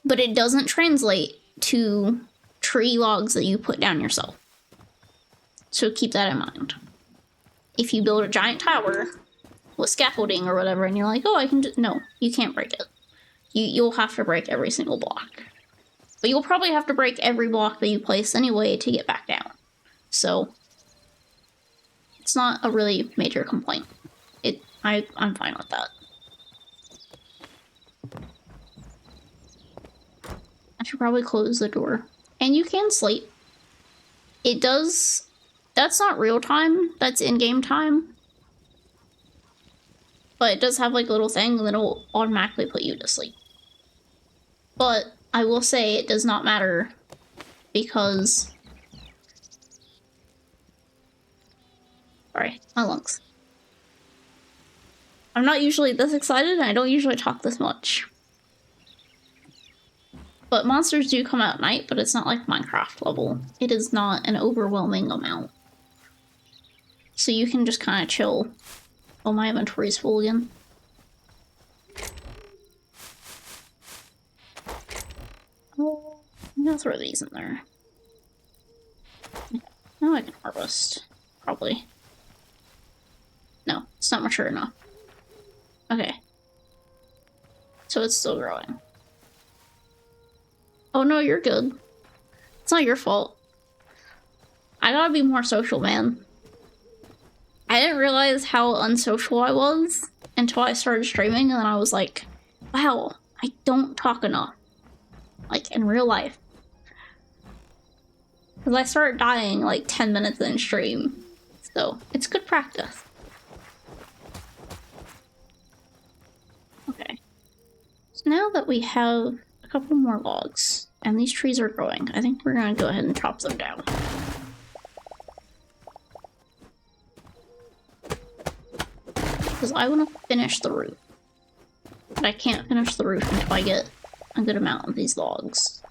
But it doesn't translate to tree logs that you put down yourself. So keep that in mind. If you build a giant tower with scaffolding or whatever, and you're like, oh, I can just... No, you can't break it. You'll have to break every single block. But you'll probably have to break every block that you place anyway to get back down. So, it's not a really major complaint. I'm fine with that. I should probably close the door. And you can sleep. It does... That's not real time, that's in-game time. But it does have like a little thing that'll automatically put you to sleep. But I will say it does not matter because... Sorry, my lungs. I'm not usually this excited and I don't usually talk this much. But monsters do come out at night, but it's not like Minecraft level. It is not an overwhelming amount. So you can just kind of chill. Oh, my inventory's full again. Oh, I'm gonna throw these in there. Now I can harvest. Probably. No, it's not mature enough. Okay. So it's still growing. Oh no, you're good. It's not your fault. I gotta be more social, man. I didn't realize how unsocial I was until I started streaming, and then I was like, wow, I don't talk enough. Like, in real life. Because I started dying like 10 minutes in stream. So, it's good practice. Okay. So now that we have a couple more logs, and these trees are growing, I think we're gonna go ahead and chop them down. I want to finish the roof. But I can't finish the roof until I get a good amount of these logs.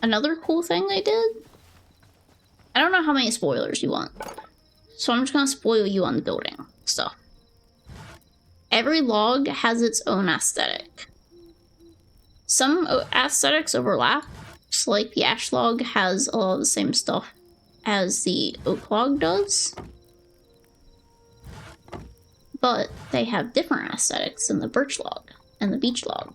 Another cool thing they did? I don't know how many spoilers you want. So I'm just gonna spoil you on the building stuff. Every log has its own aesthetic. Some aesthetics overlap. So like the ash log has a lot of the same stuff as the oak log does. But they have different aesthetics than the birch log and the beech log.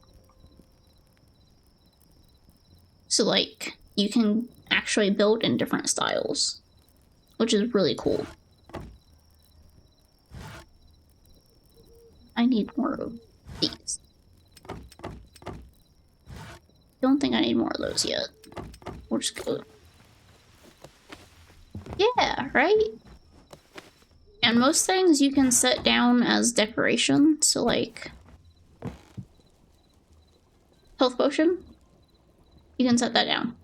So like, you can actually build in different styles, which is really cool. I need more of these. Don't think I need more of those yet. We'll just go. Yeah, right? And most things you can set down as decoration, so like health potion, you can set that down.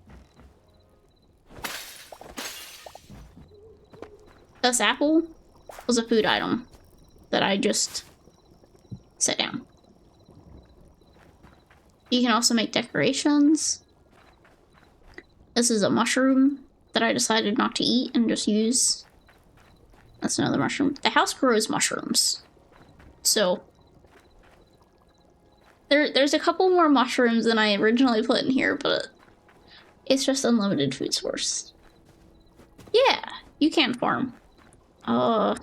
This apple was a food item that I just set down. You can also make decorations. This is a mushroom that I decided not to eat and just use. That's another mushroom. The house grows mushrooms. So there's a couple more mushrooms than I originally put in here, but it's just unlimited food source. Yeah, you can farm. I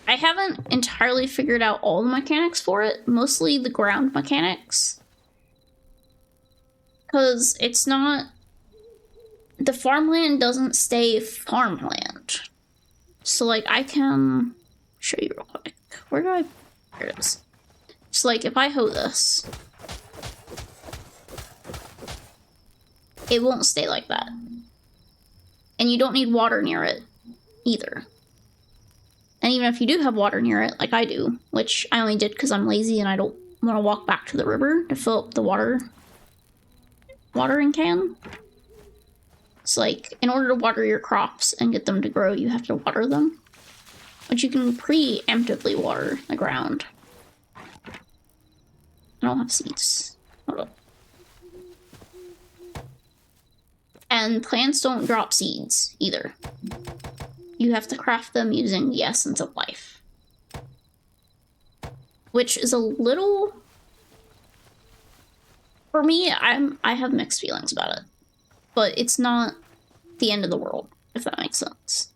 haven't entirely figured out all the mechanics for it, mostly the ground mechanics. Because it's not... The farmland doesn't stay farmland. So, like, I can show you real quick. Where do I... There it is. So, like, if I hoe this, it won't stay like that. And you don't need water near it, either. And even if you do have water near it, like I do, which I only did because I'm lazy and I don't want to walk back to the river to fill up the watering can. It's like, in order to water your crops and get them to grow, you have to water them. But you can preemptively water the ground. I don't have seeds. Hold up. And plants don't drop seeds, either. You have to craft them using the essence of life. Which is a little... For me, I have mixed feelings about it. But it's not the end of the world, if that makes sense.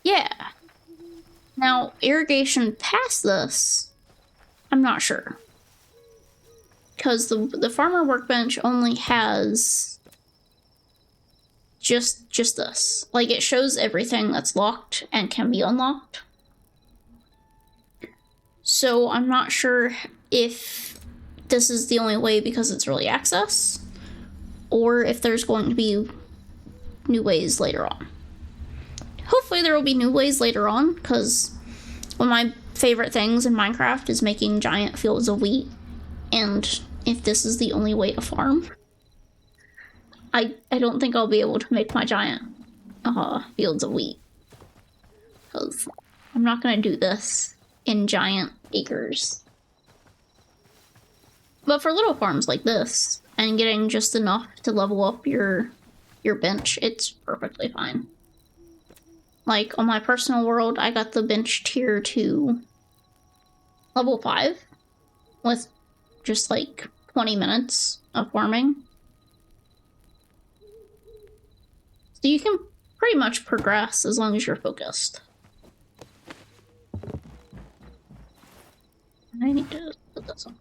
Yeah. Now, irrigation past this, I'm not sure. Because the farmer workbench only has just this. Like, it shows everything that's locked and can be unlocked. So I'm not sure if this is the only way because it's early access, or if there's going to be new ways later on. Hopefully there will be new ways later on, because one of my favorite things in Minecraft is making giant fields of wheat, and if this is the only way to farm, I don't think I'll be able to make my giant fields of wheat, because I'm not going to do this in giant acres. But for little farms like this, and getting just enough to level up your bench, it's perfectly fine. Like, on my personal world, I got the bench tier to level 5 with just like 20 minutes of farming. So you can pretty much progress as long as you're focused. I need to put this on.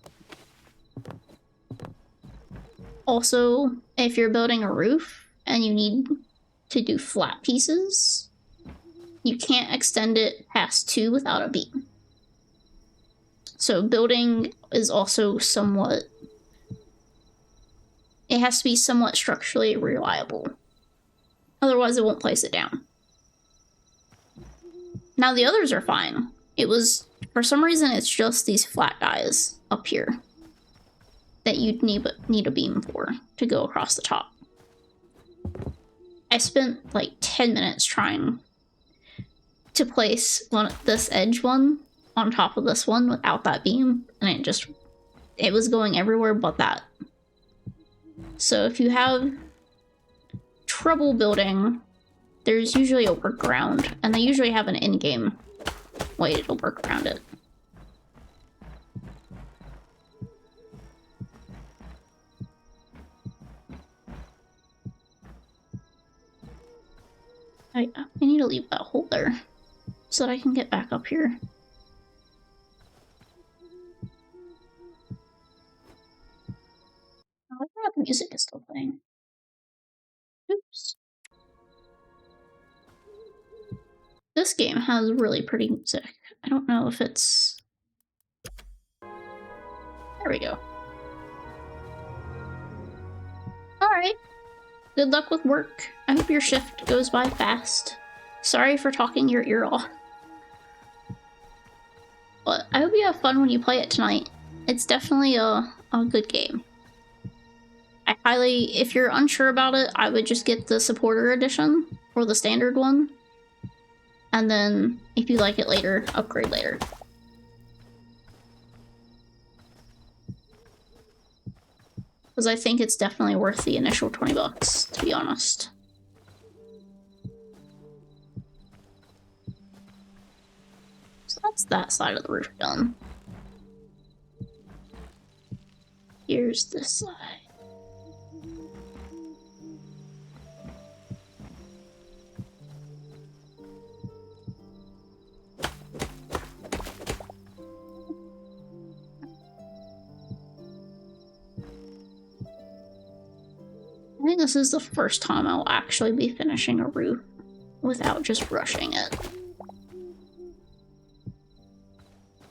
Also, if you're building a roof and you need to do flat pieces, you can't extend it past 2 without a beam. So building is also somewhat... It has to be somewhat structurally reliable. Otherwise, it won't place it down. Now, the others are fine. It was... For some reason, it's just these flat guys up here that you'd need a beam for to go across the top. I spent like 10 minutes trying to place this edge one on top of this one without that beam, and it was going everywhere but that. So if you have trouble building, there's usually a workaround, and they usually have an in-game way to work around it. I need to leave that hole there so that I can get back up here. I forgot the music is still playing. Oops. This game has really pretty music. I don't know if it's... There we go. Alright. Good luck with work. I hope your shift goes by fast. Sorry for talking your ear off. But I hope you have fun when you play it tonight. It's definitely a good game. I highly, if you're unsure about it, I would just get the supporter edition or the standard one. And then, if you like it later, upgrade later. Because I think it's definitely worth the initial 20 bucks, to be honest. So that's that side of the roof done. Here's this side. I think this is the first time I'll actually be finishing a roof without just rushing it.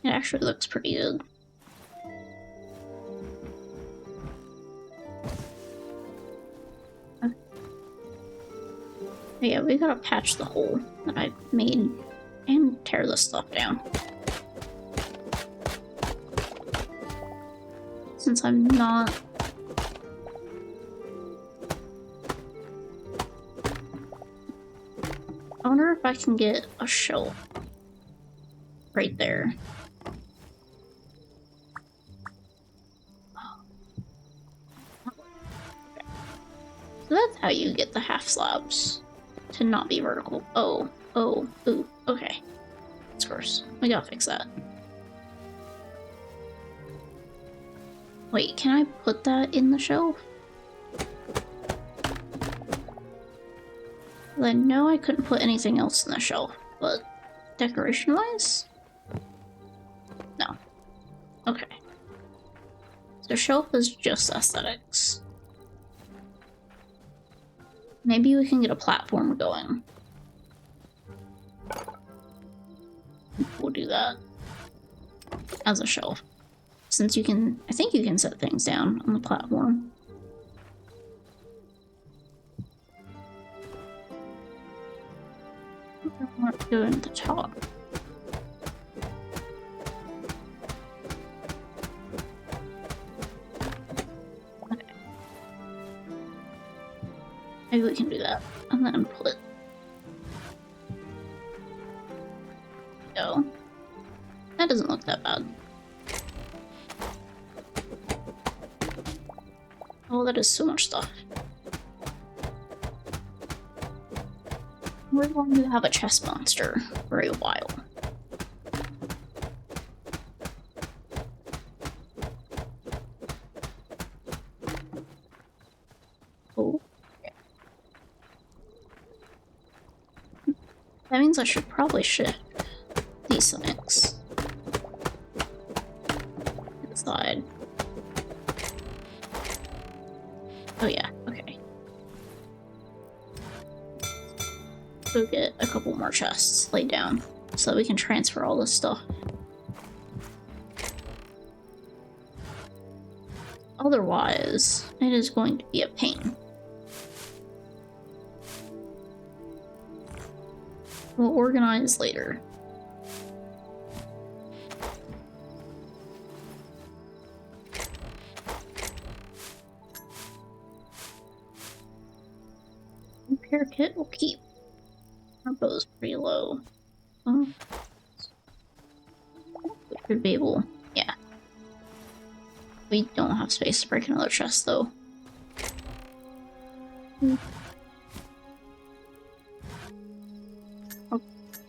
It actually looks pretty good. Okay. Yeah, we gotta patch the hole that I made and tear this stuff down. Since I'm not... I wonder if I can get a shelf right there. So that's how you get the half slabs to not be vertical. Ooh, okay. That's gross. We gotta fix that. Wait, can I put that in the shelf? Well, I know I couldn't put anything else in the shelf, but decoration-wise? No. Okay. So shelf is just aesthetics. Maybe we can get a platform going. We'll do that as a shelf. Since you can, I think you can set things down on the platform. I want to go in the top. Okay. Maybe we can do that. And then put... Go. That doesn't look that bad. Oh, that is so much stuff. We're going to have a chest monster for a while. Oh. Okay. That means I should probably shift these things inside. Oh yeah, okay. Go get a couple more chests laid down so that we can transfer all this stuff. Otherwise, it is going to be a pain. We'll organize later. Repair kit will keep. Our bow's pretty low. Oh. We should be able. Yeah. We don't have space to break another chest though.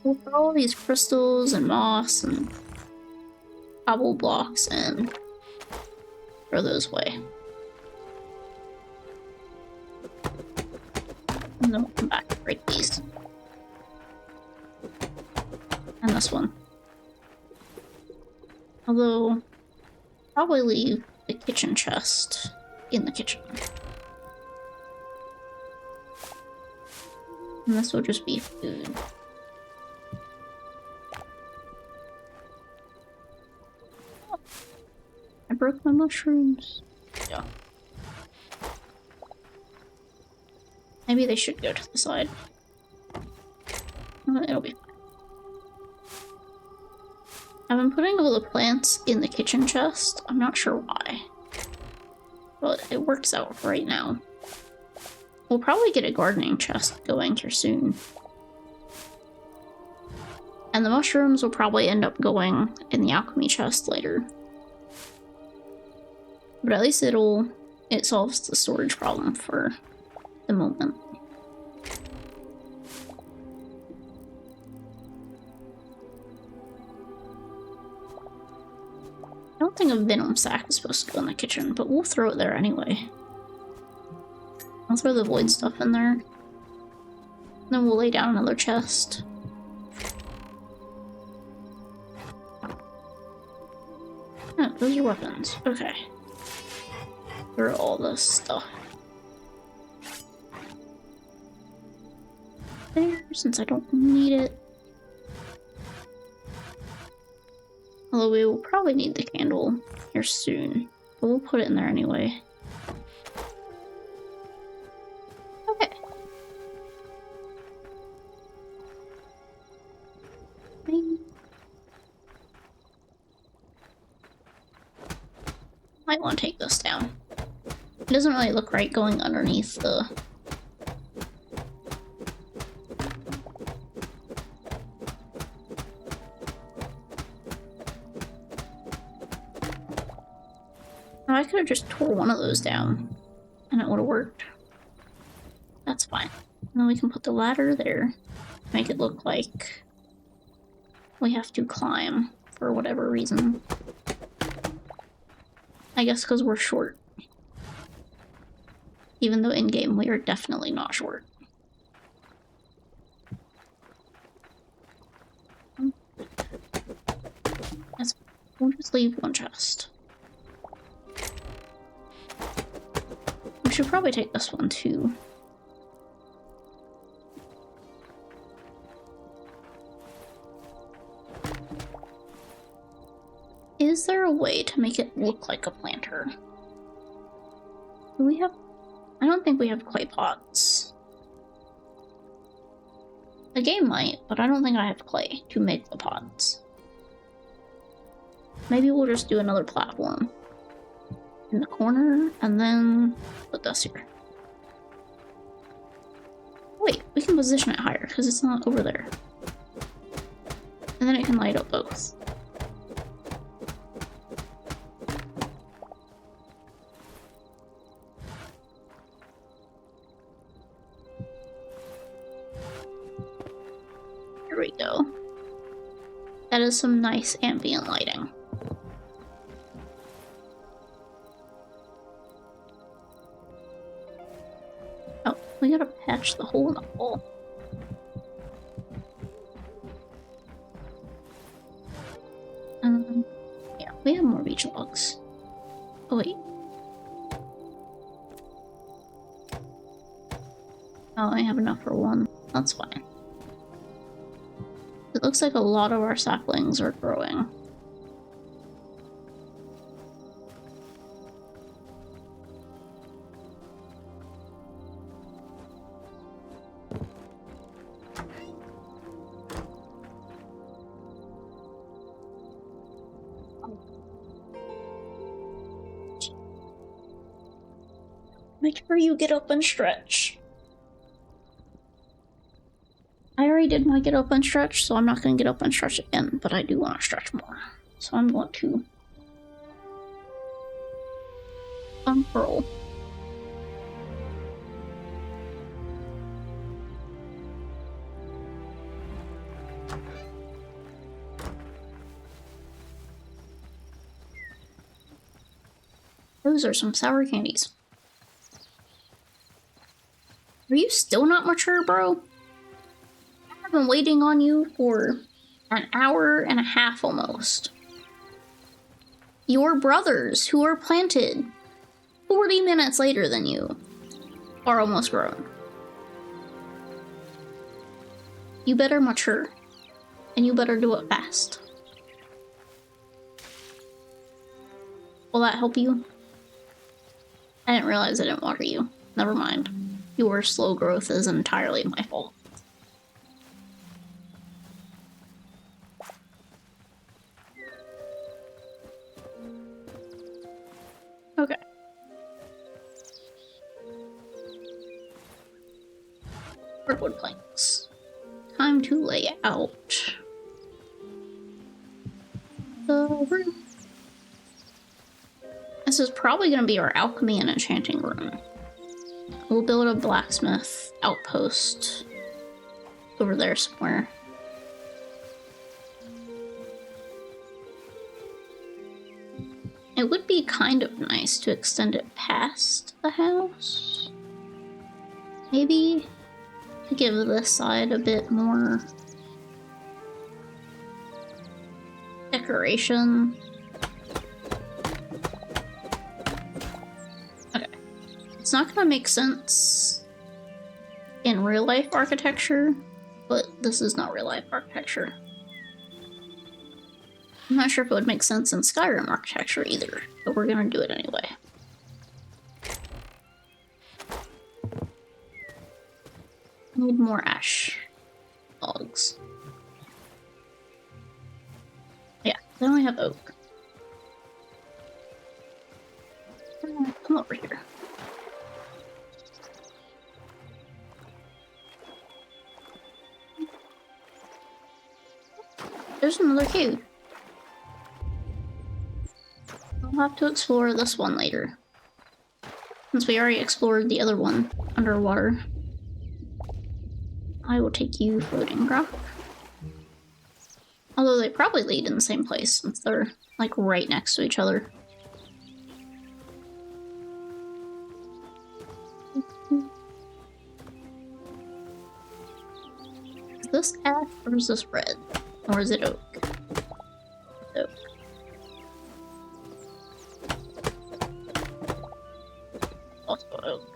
We'll put all these crystals and moss and cobble blocks and throw those away. And then we'll come back and break these. And this one. Although, probably leave the kitchen chest in the kitchen. And this will just be food. Oh, I broke my mushrooms. Yeah. Maybe they should go to the side. It'll be fine. I've been putting all the plants in the kitchen chest. I'm not sure why. But it works out right now. We'll probably get a gardening chest going here soon. And the mushrooms will probably end up going in the alchemy chest later. But at least it solves the storage problem for the moment. I don't think a venom sack is supposed to go in the kitchen, but we'll throw it there anyway. I'll throw the void stuff in there. Then we'll lay down another chest. Oh, those are weapons. Okay. Throw all this stuff there, since I don't need it. Although we will probably need the candle here soon, but we'll put it in there anyway. Okay. Might want to take this down. It doesn't really look right going underneath the... Oh, I could have just tore one of those down and it would have worked. That's fine. And then we can put the ladder there. Make it look like we have to climb for whatever reason. I guess because we're short. Even though in-game we are definitely not short. We'll just leave one chest. We should probably take this one too. Is there a way to make it look like a planter? Do we have... I don't think we have clay pots. The game might, but I don't think I have clay to make the pots. Maybe we'll just do another platform in the corner and then put this here. Wait, we can position it higher because it's not over there. And then it can light up both. Here we go. That is some nice ambient lighting. Oh, we gotta patch the hole in the wall. Yeah, we have more beach logs. Oh wait. Oh, I have enough for one. That's fine. It looks like a lot of our saplings are growing. Make sure you get up and stretch. already did my get up and stretch, so I'm not going to get up and stretch again, but I do want to stretch more. So I'm going to unfurl. Those are some sour candies. Are you still not mature, bro? I've been waiting on you for an hour and a half almost. Your brothers, who are planted 40 minutes later than you, are almost grown. You better mature, and you better do it fast. Will that help you? I didn't realize I didn't water you. Never mind. Your slow growth is entirely my fault. Okay. Hardwood planks. Time to lay out the room. This is probably going to be our alchemy and enchanting room. We'll build a blacksmith outpost over there somewhere. It would be kind of nice to extend it past the house. Maybe to give this side a bit more decoration. Okay. It's not gonna make sense in real life architecture, but this is not real life architecture. I'm not sure if it would make sense in Skyrim architecture either, but we're gonna do it anyway. Need more ash logs. Yeah, then we have oak. Come over here. There's another cave. We'll have to explore this one later, since we already explored the other one underwater. I will take you floating rock. Although they probably lead in the same place, since they're like right next to each other. Is this ash or is this red? Or is it oak? It's oak. Also oak.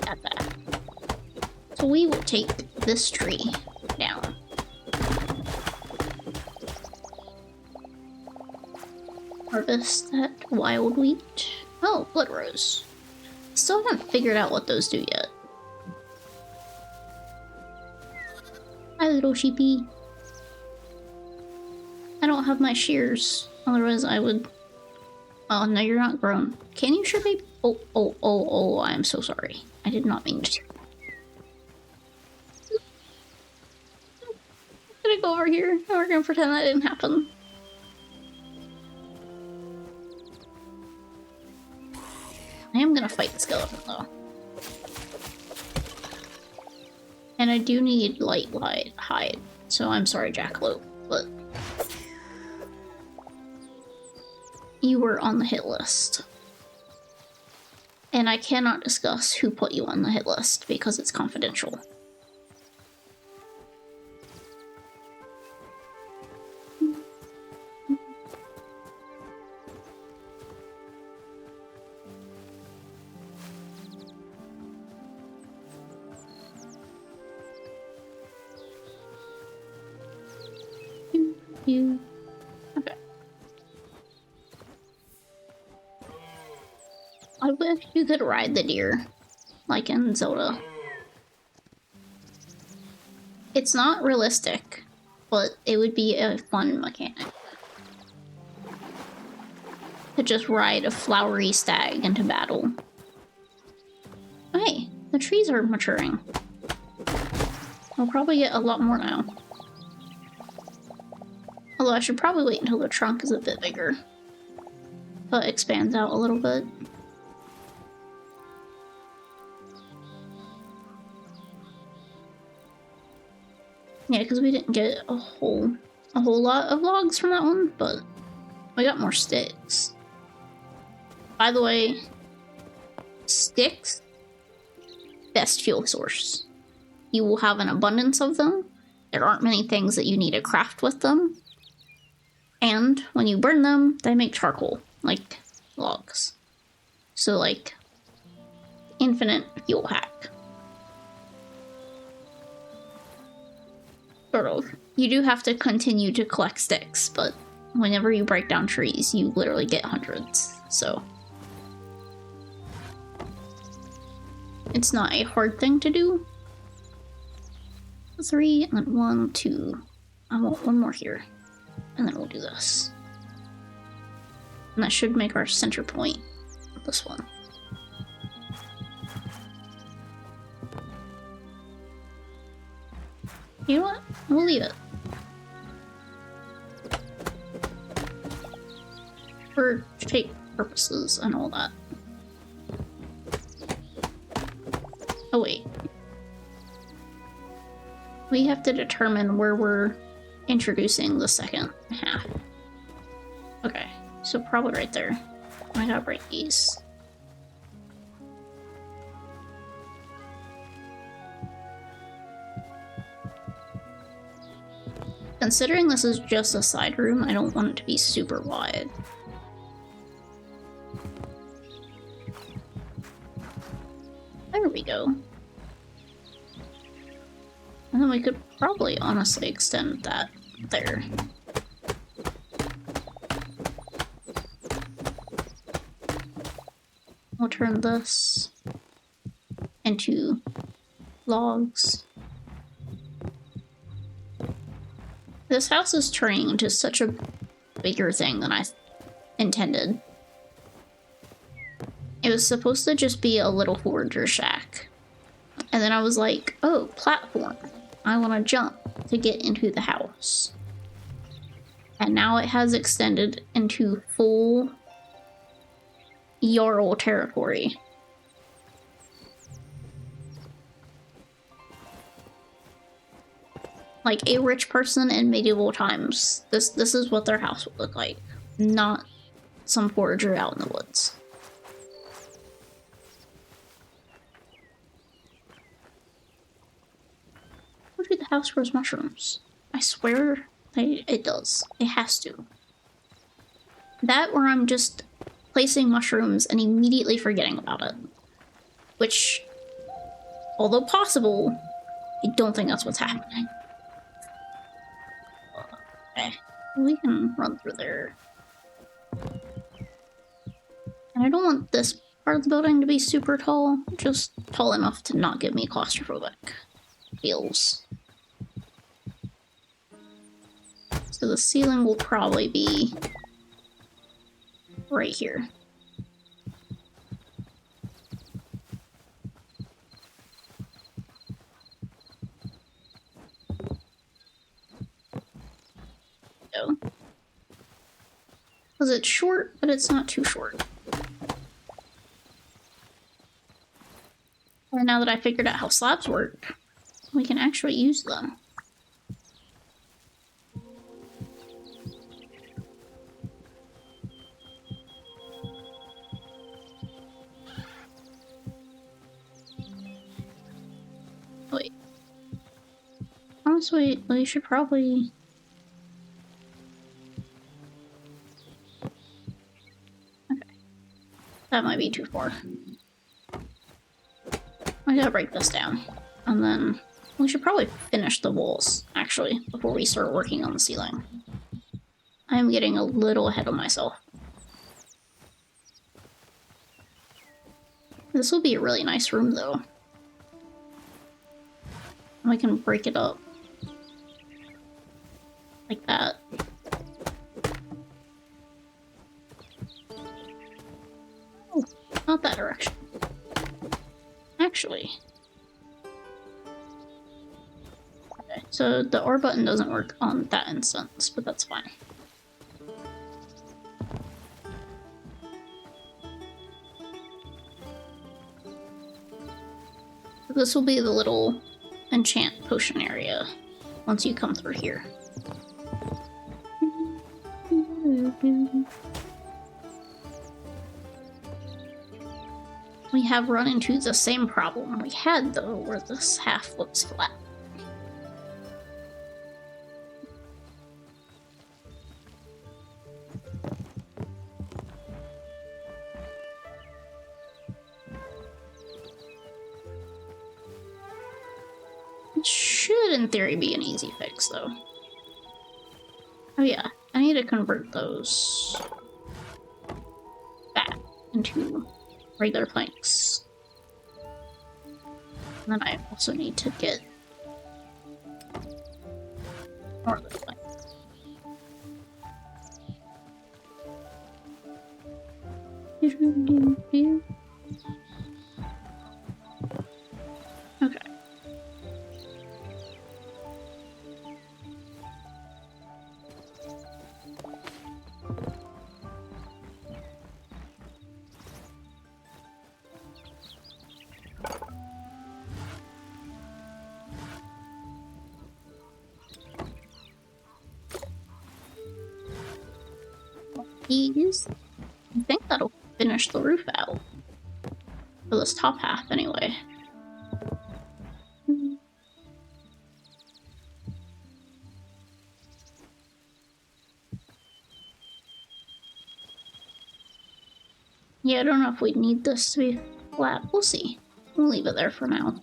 Got that. So we will take this tree down. Harvest that wild wheat. Oh, blood rose. Still haven't figured out what those do yet. Hi, little sheepy. I don't have my shears. Otherwise I would... Oh, no, you're not grown. Can you shear baby? Oh, I'm so sorry. I did not mean to. I'm gonna go over here and we're gonna pretend that didn't happen. I am gonna fight the skeleton though. And I do need light hide, so I'm sorry, Jackalope, but you were on the hit list. And I cannot discuss who put you on the hit list because it's confidential. Okay. I wish you could ride the deer, like in Zelda. It's not realistic, but it would be a fun mechanic. To just ride a flowery stag into battle. Hey, the trees are maturing. We'll probably get a lot more now. Although I should probably wait until the trunk is a bit bigger. But expands out a little bit. Yeah, because we didn't get a whole lot of logs from that one, but we got more sticks. By the way, sticks, best fuel source. You will have an abundance of them. There aren't many things that you need to craft with them. And when you burn them, they make charcoal, like logs. So, like, infinite fuel hack. Sort of. You do have to continue to collect sticks, but whenever you break down trees, you literally get hundreds, so. It's not a hard thing to do. 3 and 1, 2. I want one more here. And then we'll do this. And that should make our center point. This one. You know what? We'll leave it. For shape purposes and all that. Oh wait. We have to determine where we're introducing the second half. Okay, so probably right there. I gotta break these. Considering this is just a side room, I don't want it to be super wide. There we go. And then we could probably honestly extend that there. We'll turn this into logs. This house is turning into such a bigger thing than I intended. It was supposed to just be a little forager shack. And then I was like, oh, platform. I want to jump to get into the house. And now it has extended into full Jarl territory. Like a rich person in medieval times. This is what their house would look like. Not some forager out in the woods. Where did the house grows mushrooms? I swear it does. It has to. That or I'm just placing mushrooms and immediately forgetting about it. Which, although possible, I don't think that's what's happening. Okay, we can run through there. And I don't want this part of the building to be super tall, just tall enough to not give me claustrophobic feels. So the ceiling will probably be right here. Go. Because it's short, but it's not too short. And now that I figured out how slabs work, we can actually use them. Wait. Honestly, we should probably... Okay. That might be too far. I gotta break this down. And then we should probably finish the walls, actually, before we start working on the ceiling. I am getting a little ahead of myself. This will be a really nice room, though. We can break it up. Like that. Oh, not that direction. Actually. So the R button doesn't work on that instance, but that's fine. This will be the little enchant potion area once you come through here. We have run into the same problem we had, though, where this half looks flat. It should, in theory, be an easy fix, though. Oh yeah, I need to convert those back into regular planks. And then I also need to get more of the planks. Okay. These, I think that'll finish the roof out. For this top half, anyway. Yeah, I don't know if we need this to be flat. We'll see. We'll leave it there for now.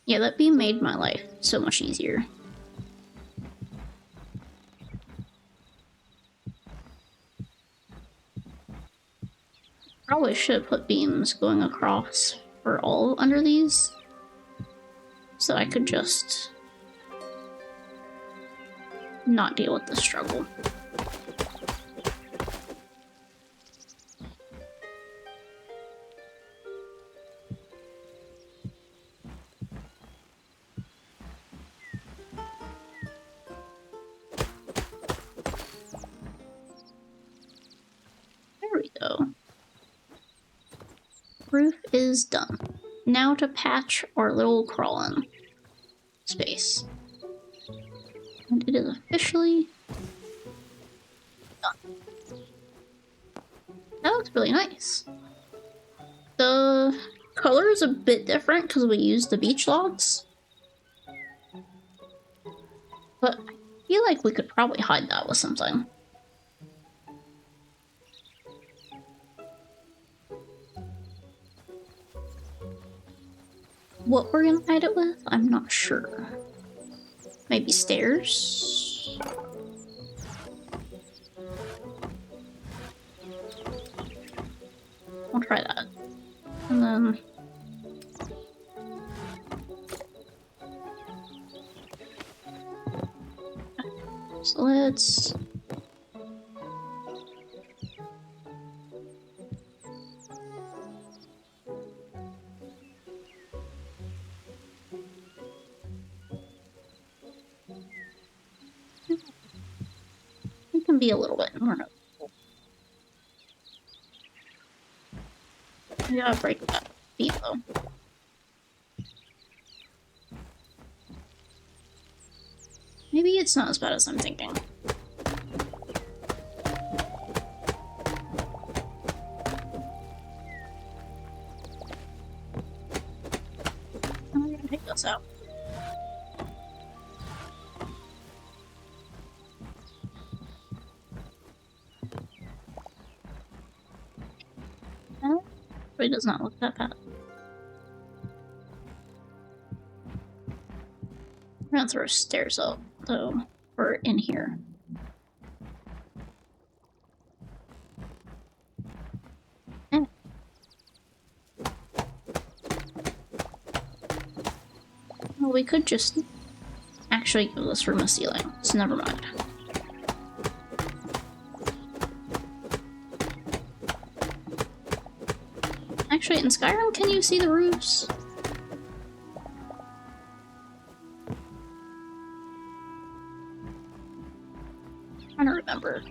Yeah, that beam made my life so much easier. Probably should have put beams going across for all under these, so I could just not deal with the struggle. There we go. Roof is done. Now to patch our little crawl-in space. And it is officially done. That looks really nice. The color is a bit different because we used the beach logs. But I feel like we could probably hide that with something. What we're gonna hide it with, I'm not sure. Maybe stairs? I'll try that. And then... so let's... it can be a little bit more noticeable. I gotta break that beam though. Maybe it's not as bad as I'm thinking. I'm gonna take this out. It does not look that bad. I'm gonna throw stairs up, though, or in here. And oh Well, we could just actually give this room a ceiling, so never mind. Actually, in Skyrim, can you see the roofs? I'm trying to remember.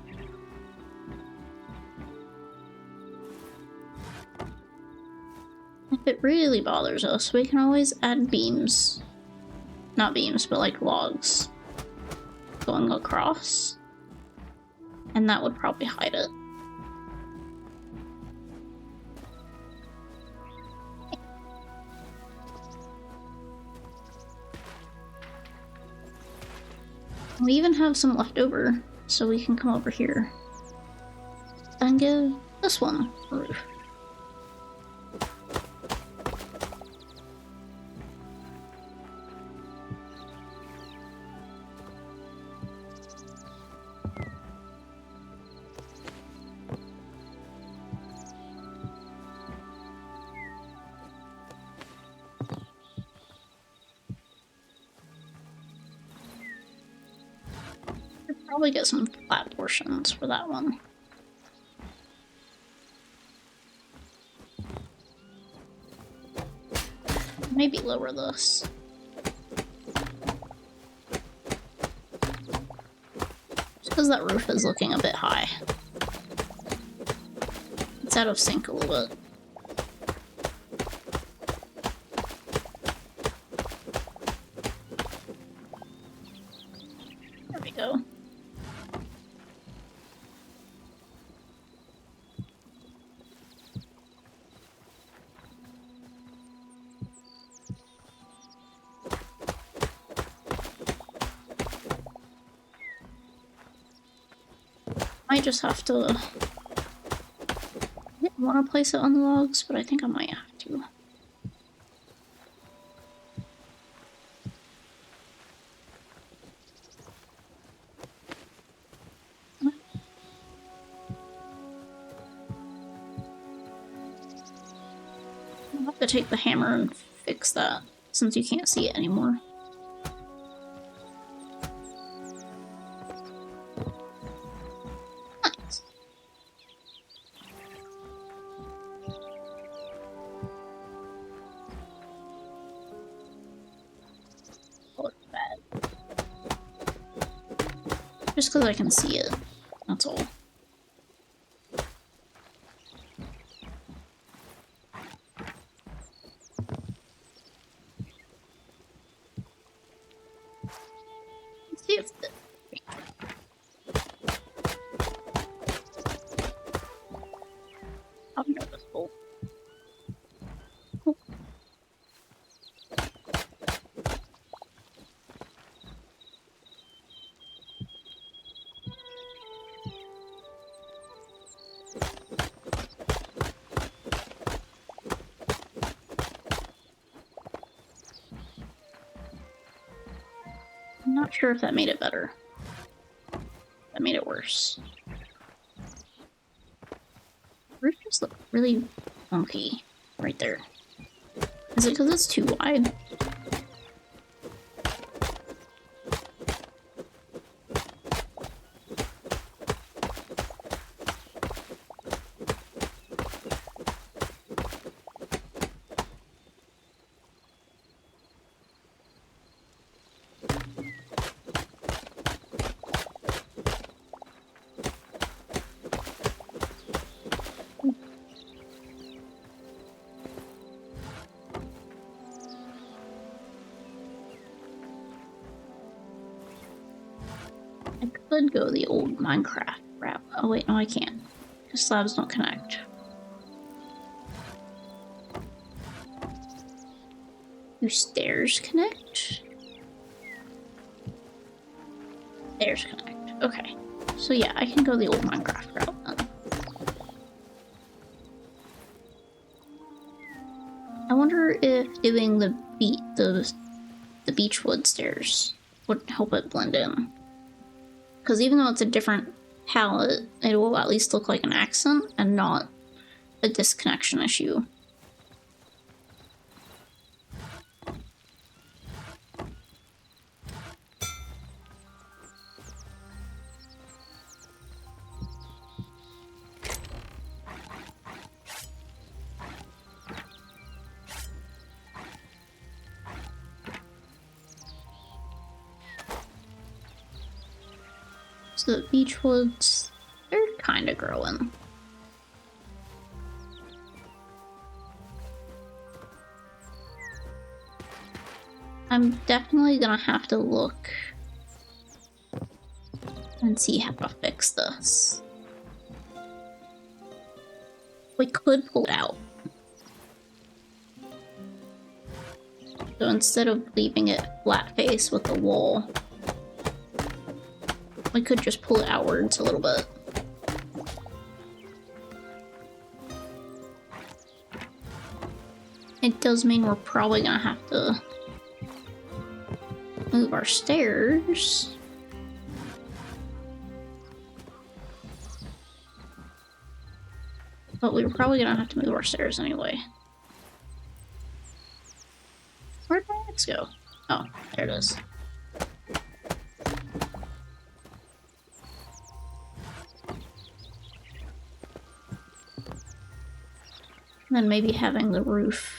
If it really bothers us, we can always add beams. Not beams, but like logs going across. And that would probably hide it. We even have some left over, so we can come over here and give this one a roof. Probably get some flat portions for that one. Maybe lower this. Just because that roof is looking a bit high. It's out of sync a little bit. There we go. Might just have to... I didn't want to place it on the logs, but I think I might have to. I'll have to take the hammer and fix that, since you can't see it anymore. Just because I can see it, that's all. Let's see if the... I'll noticeable. Cool. I'm not sure if that made it better. That made it worse. Roof just look really funky right there. Is it because it's too wide? I could go the old Minecraft route. Oh wait, no I can't. Because slabs don't connect. Do stairs connect? Stairs connect. Okay. So yeah, I can go the old Minecraft route then. I wonder if doing the beechwood stairs would help it blend in. Because even though it's a different palette, it will at least look like an accent and not a disconnection issue. So the beech woods, they're kind of growing. I'm definitely gonna have to look and see how to fix this. We could pull it out. So instead of leaving it flat face with the wall, we could just pull it outwards a little bit. It does mean we're probably gonna have to move our stairs. But we're probably gonna have to move our stairs anyway. Where'd my axe go? Oh, there it is. And then maybe having the roof.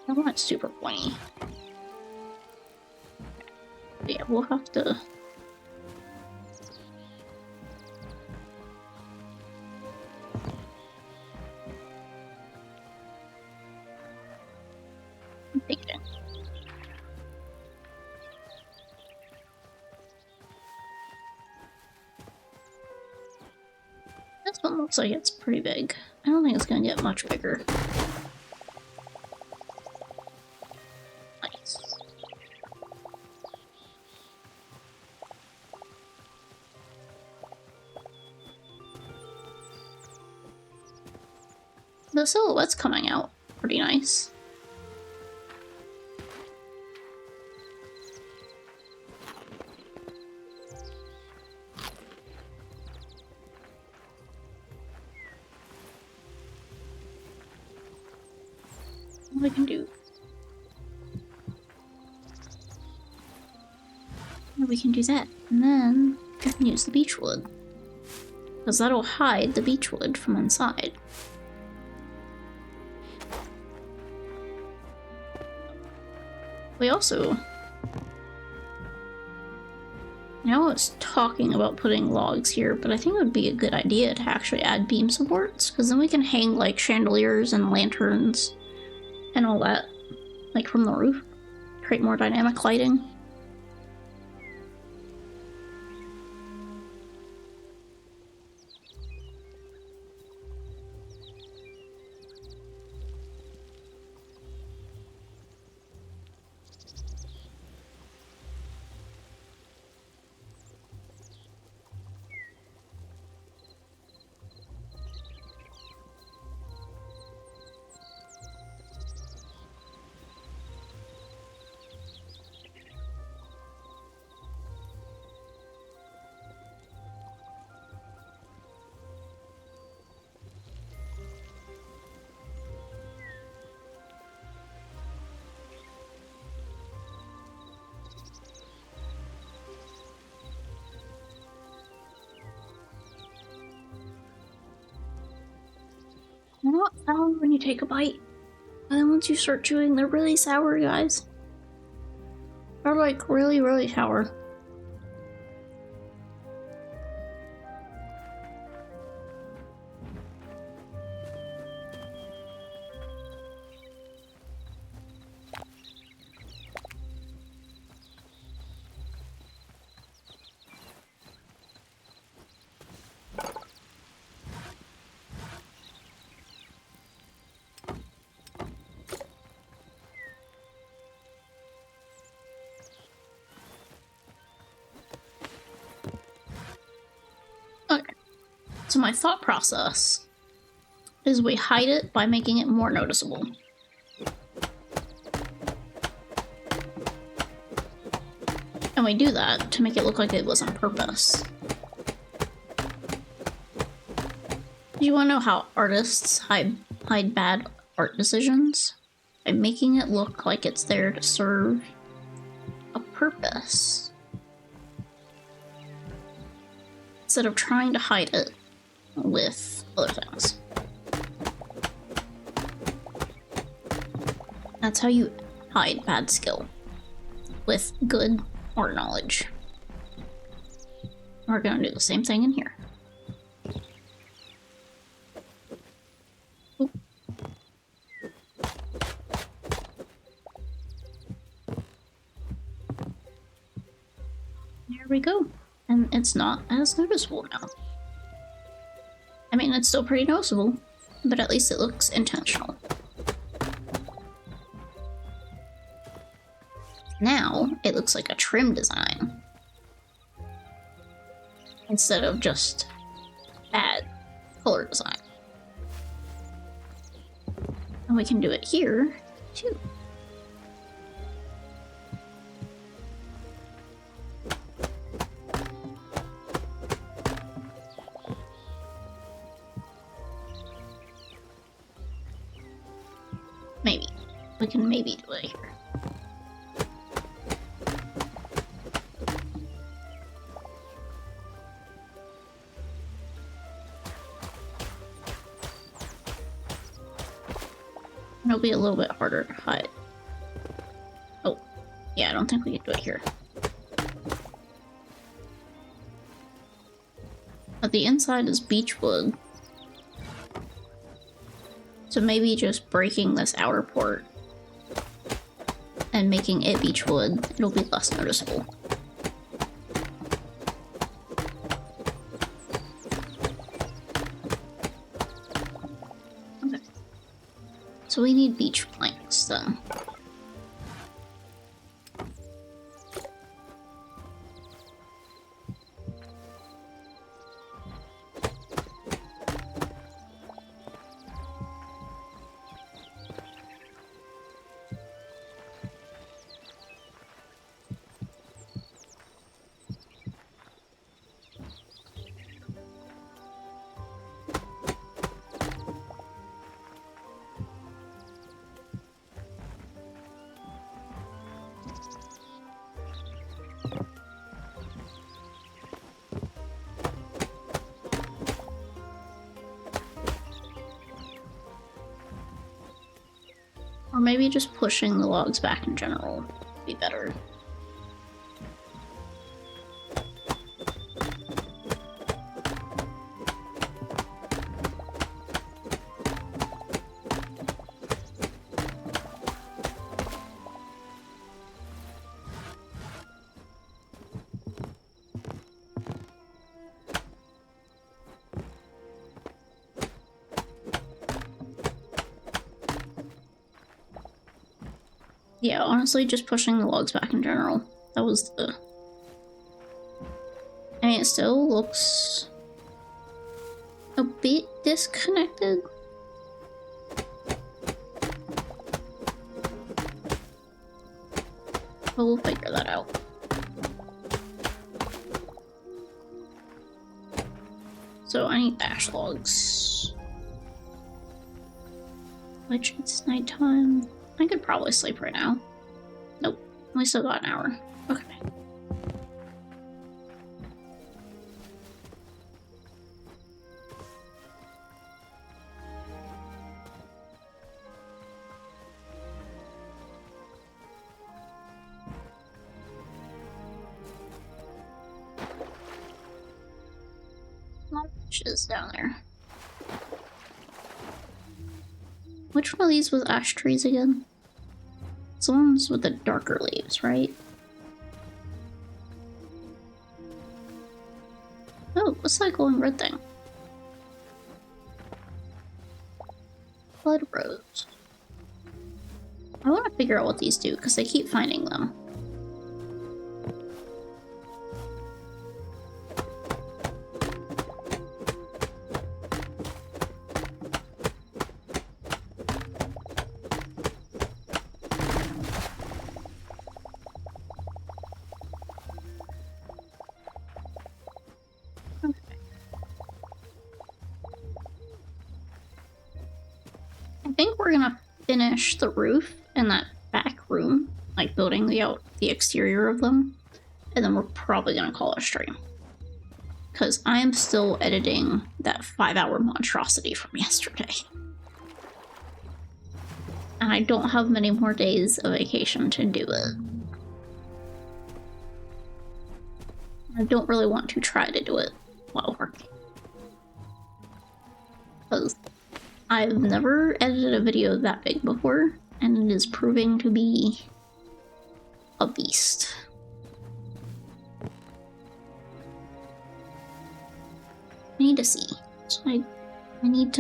I want it super pointy. But yeah, we'll have to... I'm thinking. This one looks like it's pretty big. I don't think it's gonna get much bigger. Nice. The silhouette's coming out pretty nice. What I can do? We can do that, and then we can use the beechwood, because that'll hide the beechwood from inside. We also... I was talking about putting logs here, but I think it would be a good idea to actually add beam supports, because then we can hang like chandeliers and lanterns and all that, like from the roof, create more dynamic lighting. They're not sour when you take a bite, and then once you start chewing, they're really sour, guys. They're like really, really sour. Okay, so my thought process is we hide it by making it more noticeable. And we do that to make it look like it was on purpose. Do you want to know how artists hide bad art decisions? by making it look like it's there to serve a purpose, instead of trying to hide it with other things. That's how you hide bad skill, with good art knowledge. We're gonna do the same thing in here. Oop. There we go. And it's not as noticeable now. I mean, it's still pretty noticeable, but at least it looks intentional. Now, it looks like a trim design, instead of just bad color design. And we can do it here, too. Maybe. We can maybe do it here. It'll be a little bit harder to hide. Oh, yeah, I don't think we can do it here. But the inside is beech wood. So maybe just breaking this outer port and making it beech wood, it'll be less noticeable. Okay. So we need beech planks then. Or maybe just pushing the logs back in general would be better. Yeah, honestly, just pushing the logs back in general. That was the... I mean, it still looks a bit disconnected. But we'll figure that out. So I need ash logs. Which, it's nighttime. I could probably sleep right now. Nope, we still got an hour. Okay. Lot of bushes down there. Which one of these was ash trees again? It's the ones with the darker leaves, right? Oh, what's that glowing red thing? Blood rose. I want to figure out what these do, because they keep finding them. I think we're gonna finish the roof in that back room, like building the exterior of them, and then we're probably gonna call it a stream. Because I am still editing that 5-hour monstrosity from yesterday. And I don't have many more days of vacation to do it. I don't really want to try to do it while working. Because I've never edited a video that big before, and it is proving to be a beast. I need to see. So I need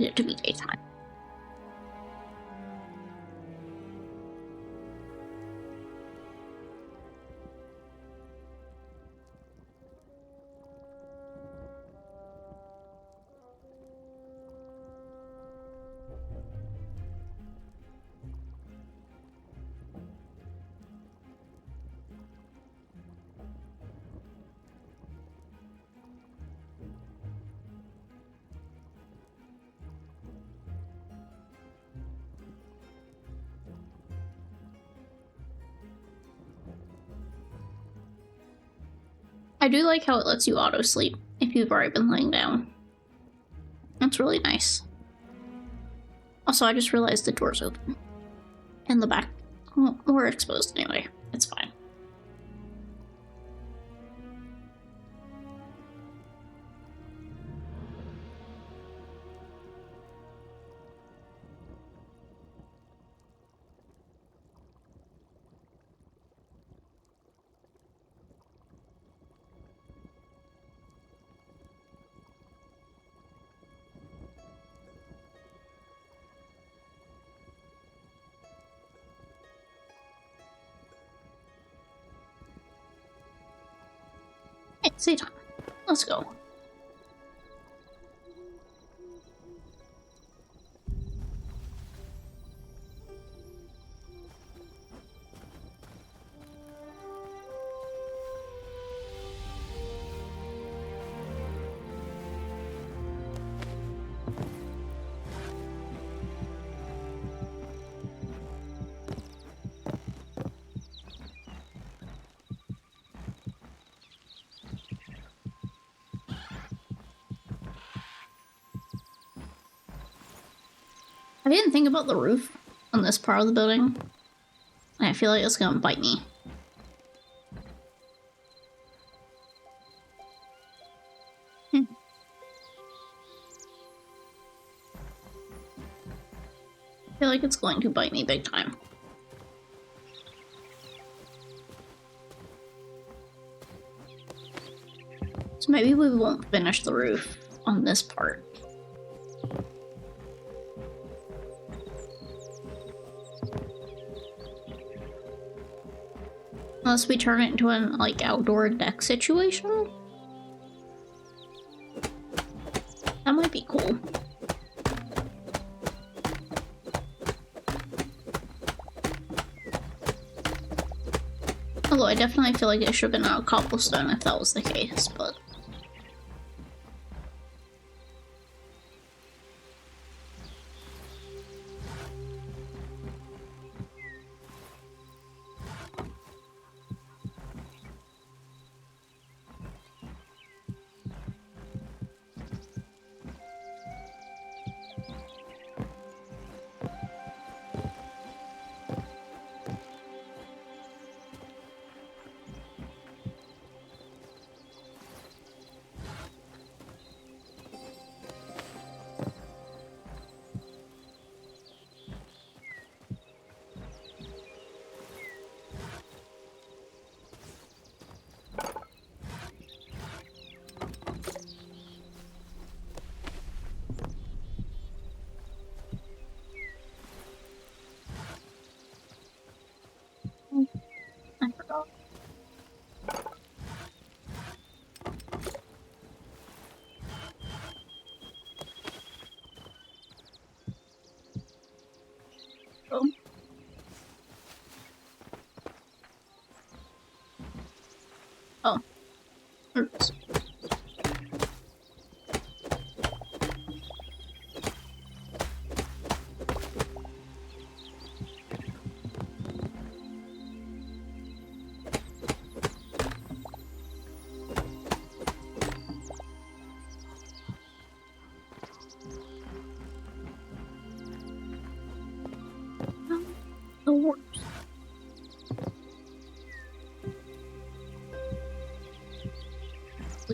it to be daytime. I do like how it lets you auto sleep if you've already been laying down. That's really nice. Also, I just realized the door's open. And the back, well, we're exposed anyway. It's fine. Hey, see time. Let's go. I didn't think about the roof on this part of the building. And I feel like it's gonna bite me. I feel like it's going to bite me big time. So maybe we won't finish the roof on this part. Unless we turn it into an, like, outdoor deck situation? That might be cool. Although I definitely feel like it should have been out of cobblestone if that was the case, but... I forgot. Oh. Oh. Oops.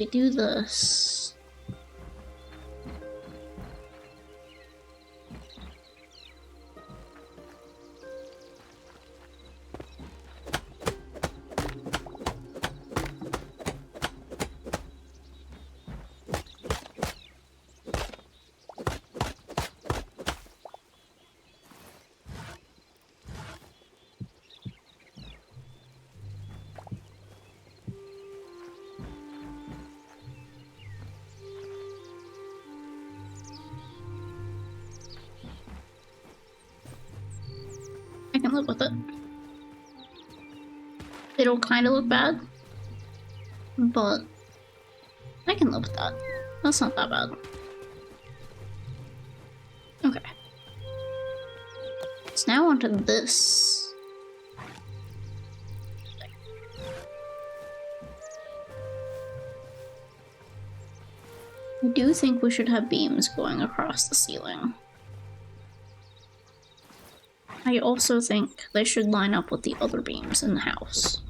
we do this... I can live with it. It'll kind of look bad, but I can live with that. That's not that bad. Okay. So now onto this. I do think we should have beams going across the ceiling. I also think they should line up with the other beams in the house.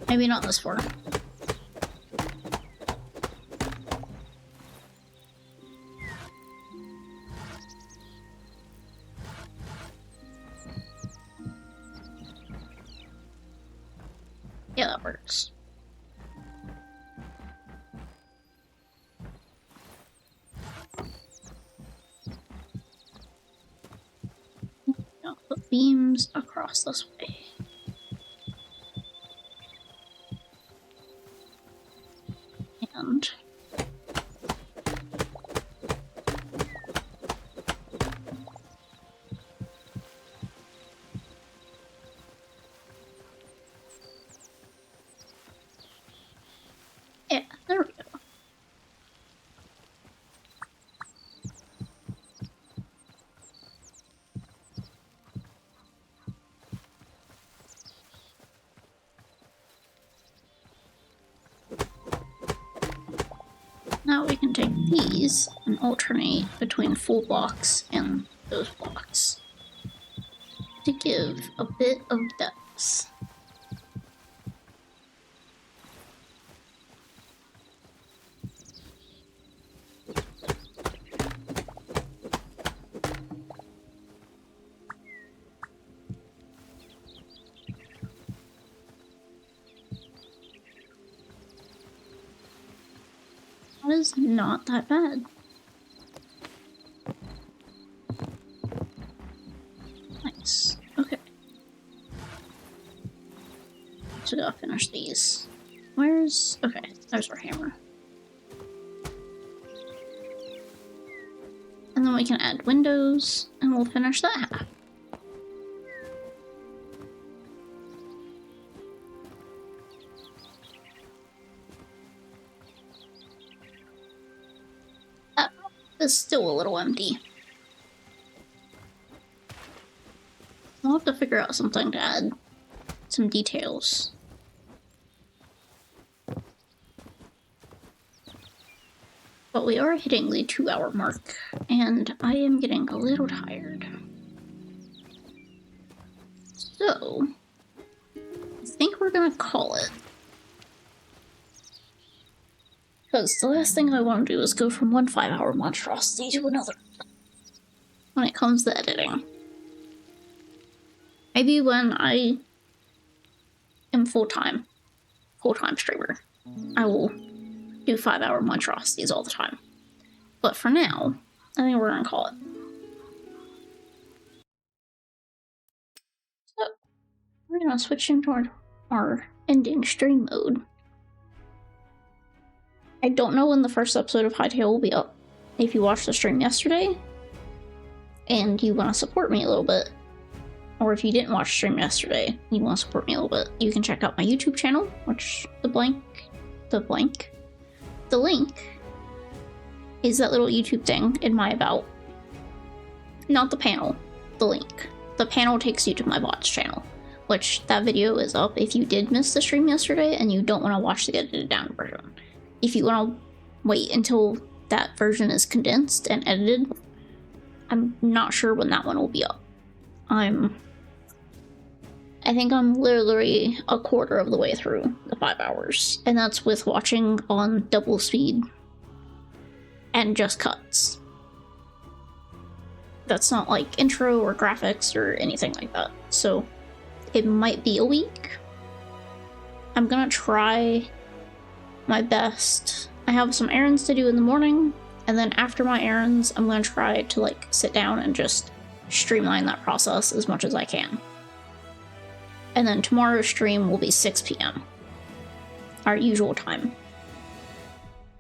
Maybe not this far. Yeah, that works. Now put beams across this way. And yeah, there we go. Now we can take these and alternate between full blocks and those blocks to give a bit of depth. That is not that bad. Nice. Okay. So gotta finish these. Where's... okay, there's our hammer. And then we can add windows, and we'll finish that half. It's still a little empty. We'll have to figure out something to add some details. But we are hitting the 2-hour mark, and I am getting a little tired. So, I think we're gonna call it. Because the last thing I want to do is go from one 5-hour monstrosity to another when it comes to editing. Maybe when I am full-time streamer, I will do 5-hour monstrosities all the time. But for now, I think we're gonna call it. So, we're gonna switch into our ending stream mode. I don't know when the first episode of HYTALE will be up. If you watched the stream yesterday, and you want to support me a little bit, or if you didn't watch the stream yesterday, and you want to support me a little bit, you can check out my YouTube channel, which the link is that little YouTube thing in my about. Not the panel, the link. The panel takes you to my VODs channel, which that video is up if you did miss the stream yesterday and you don't want to watch the edited down version. If you want to wait until that version is condensed and edited, I'm not sure when that one will be up. I think I'm literally a quarter of the way through the 5 hours, and that's with watching on double speed and just cuts. That's not like intro or graphics or anything like that, so it might be a week. I'm gonna try my best. I have some errands to do in the morning, and then after my errands, I'm gonna try to like sit down and just streamline that process as much as I can. And then tomorrow's stream will be 6 p.m. our usual time.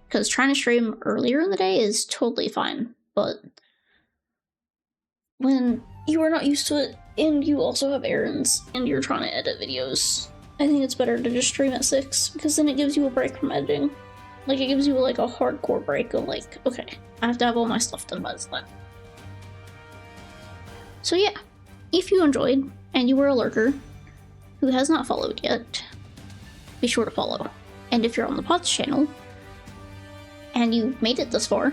Because trying to stream earlier in the day is totally fine, but when you are not used to it and you also have errands and you're trying to edit videos, I think it's better to just stream at 6, because then it gives you a break from editing. Like, it gives you like a hardcore break of like, okay, I have to have all my stuff done by this time. So yeah, if you enjoyed and you were a lurker who has not followed yet, be sure to follow. And if you're on the VODs channel and you made it this far,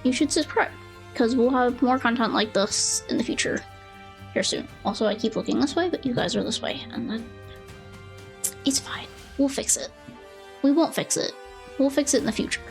you should subscribe, because we'll have more content like this in the future here soon. Also, I keep looking this way, but you guys are this way, and then it's fine. We'll fix it. We won't fix it. We'll fix it in the future.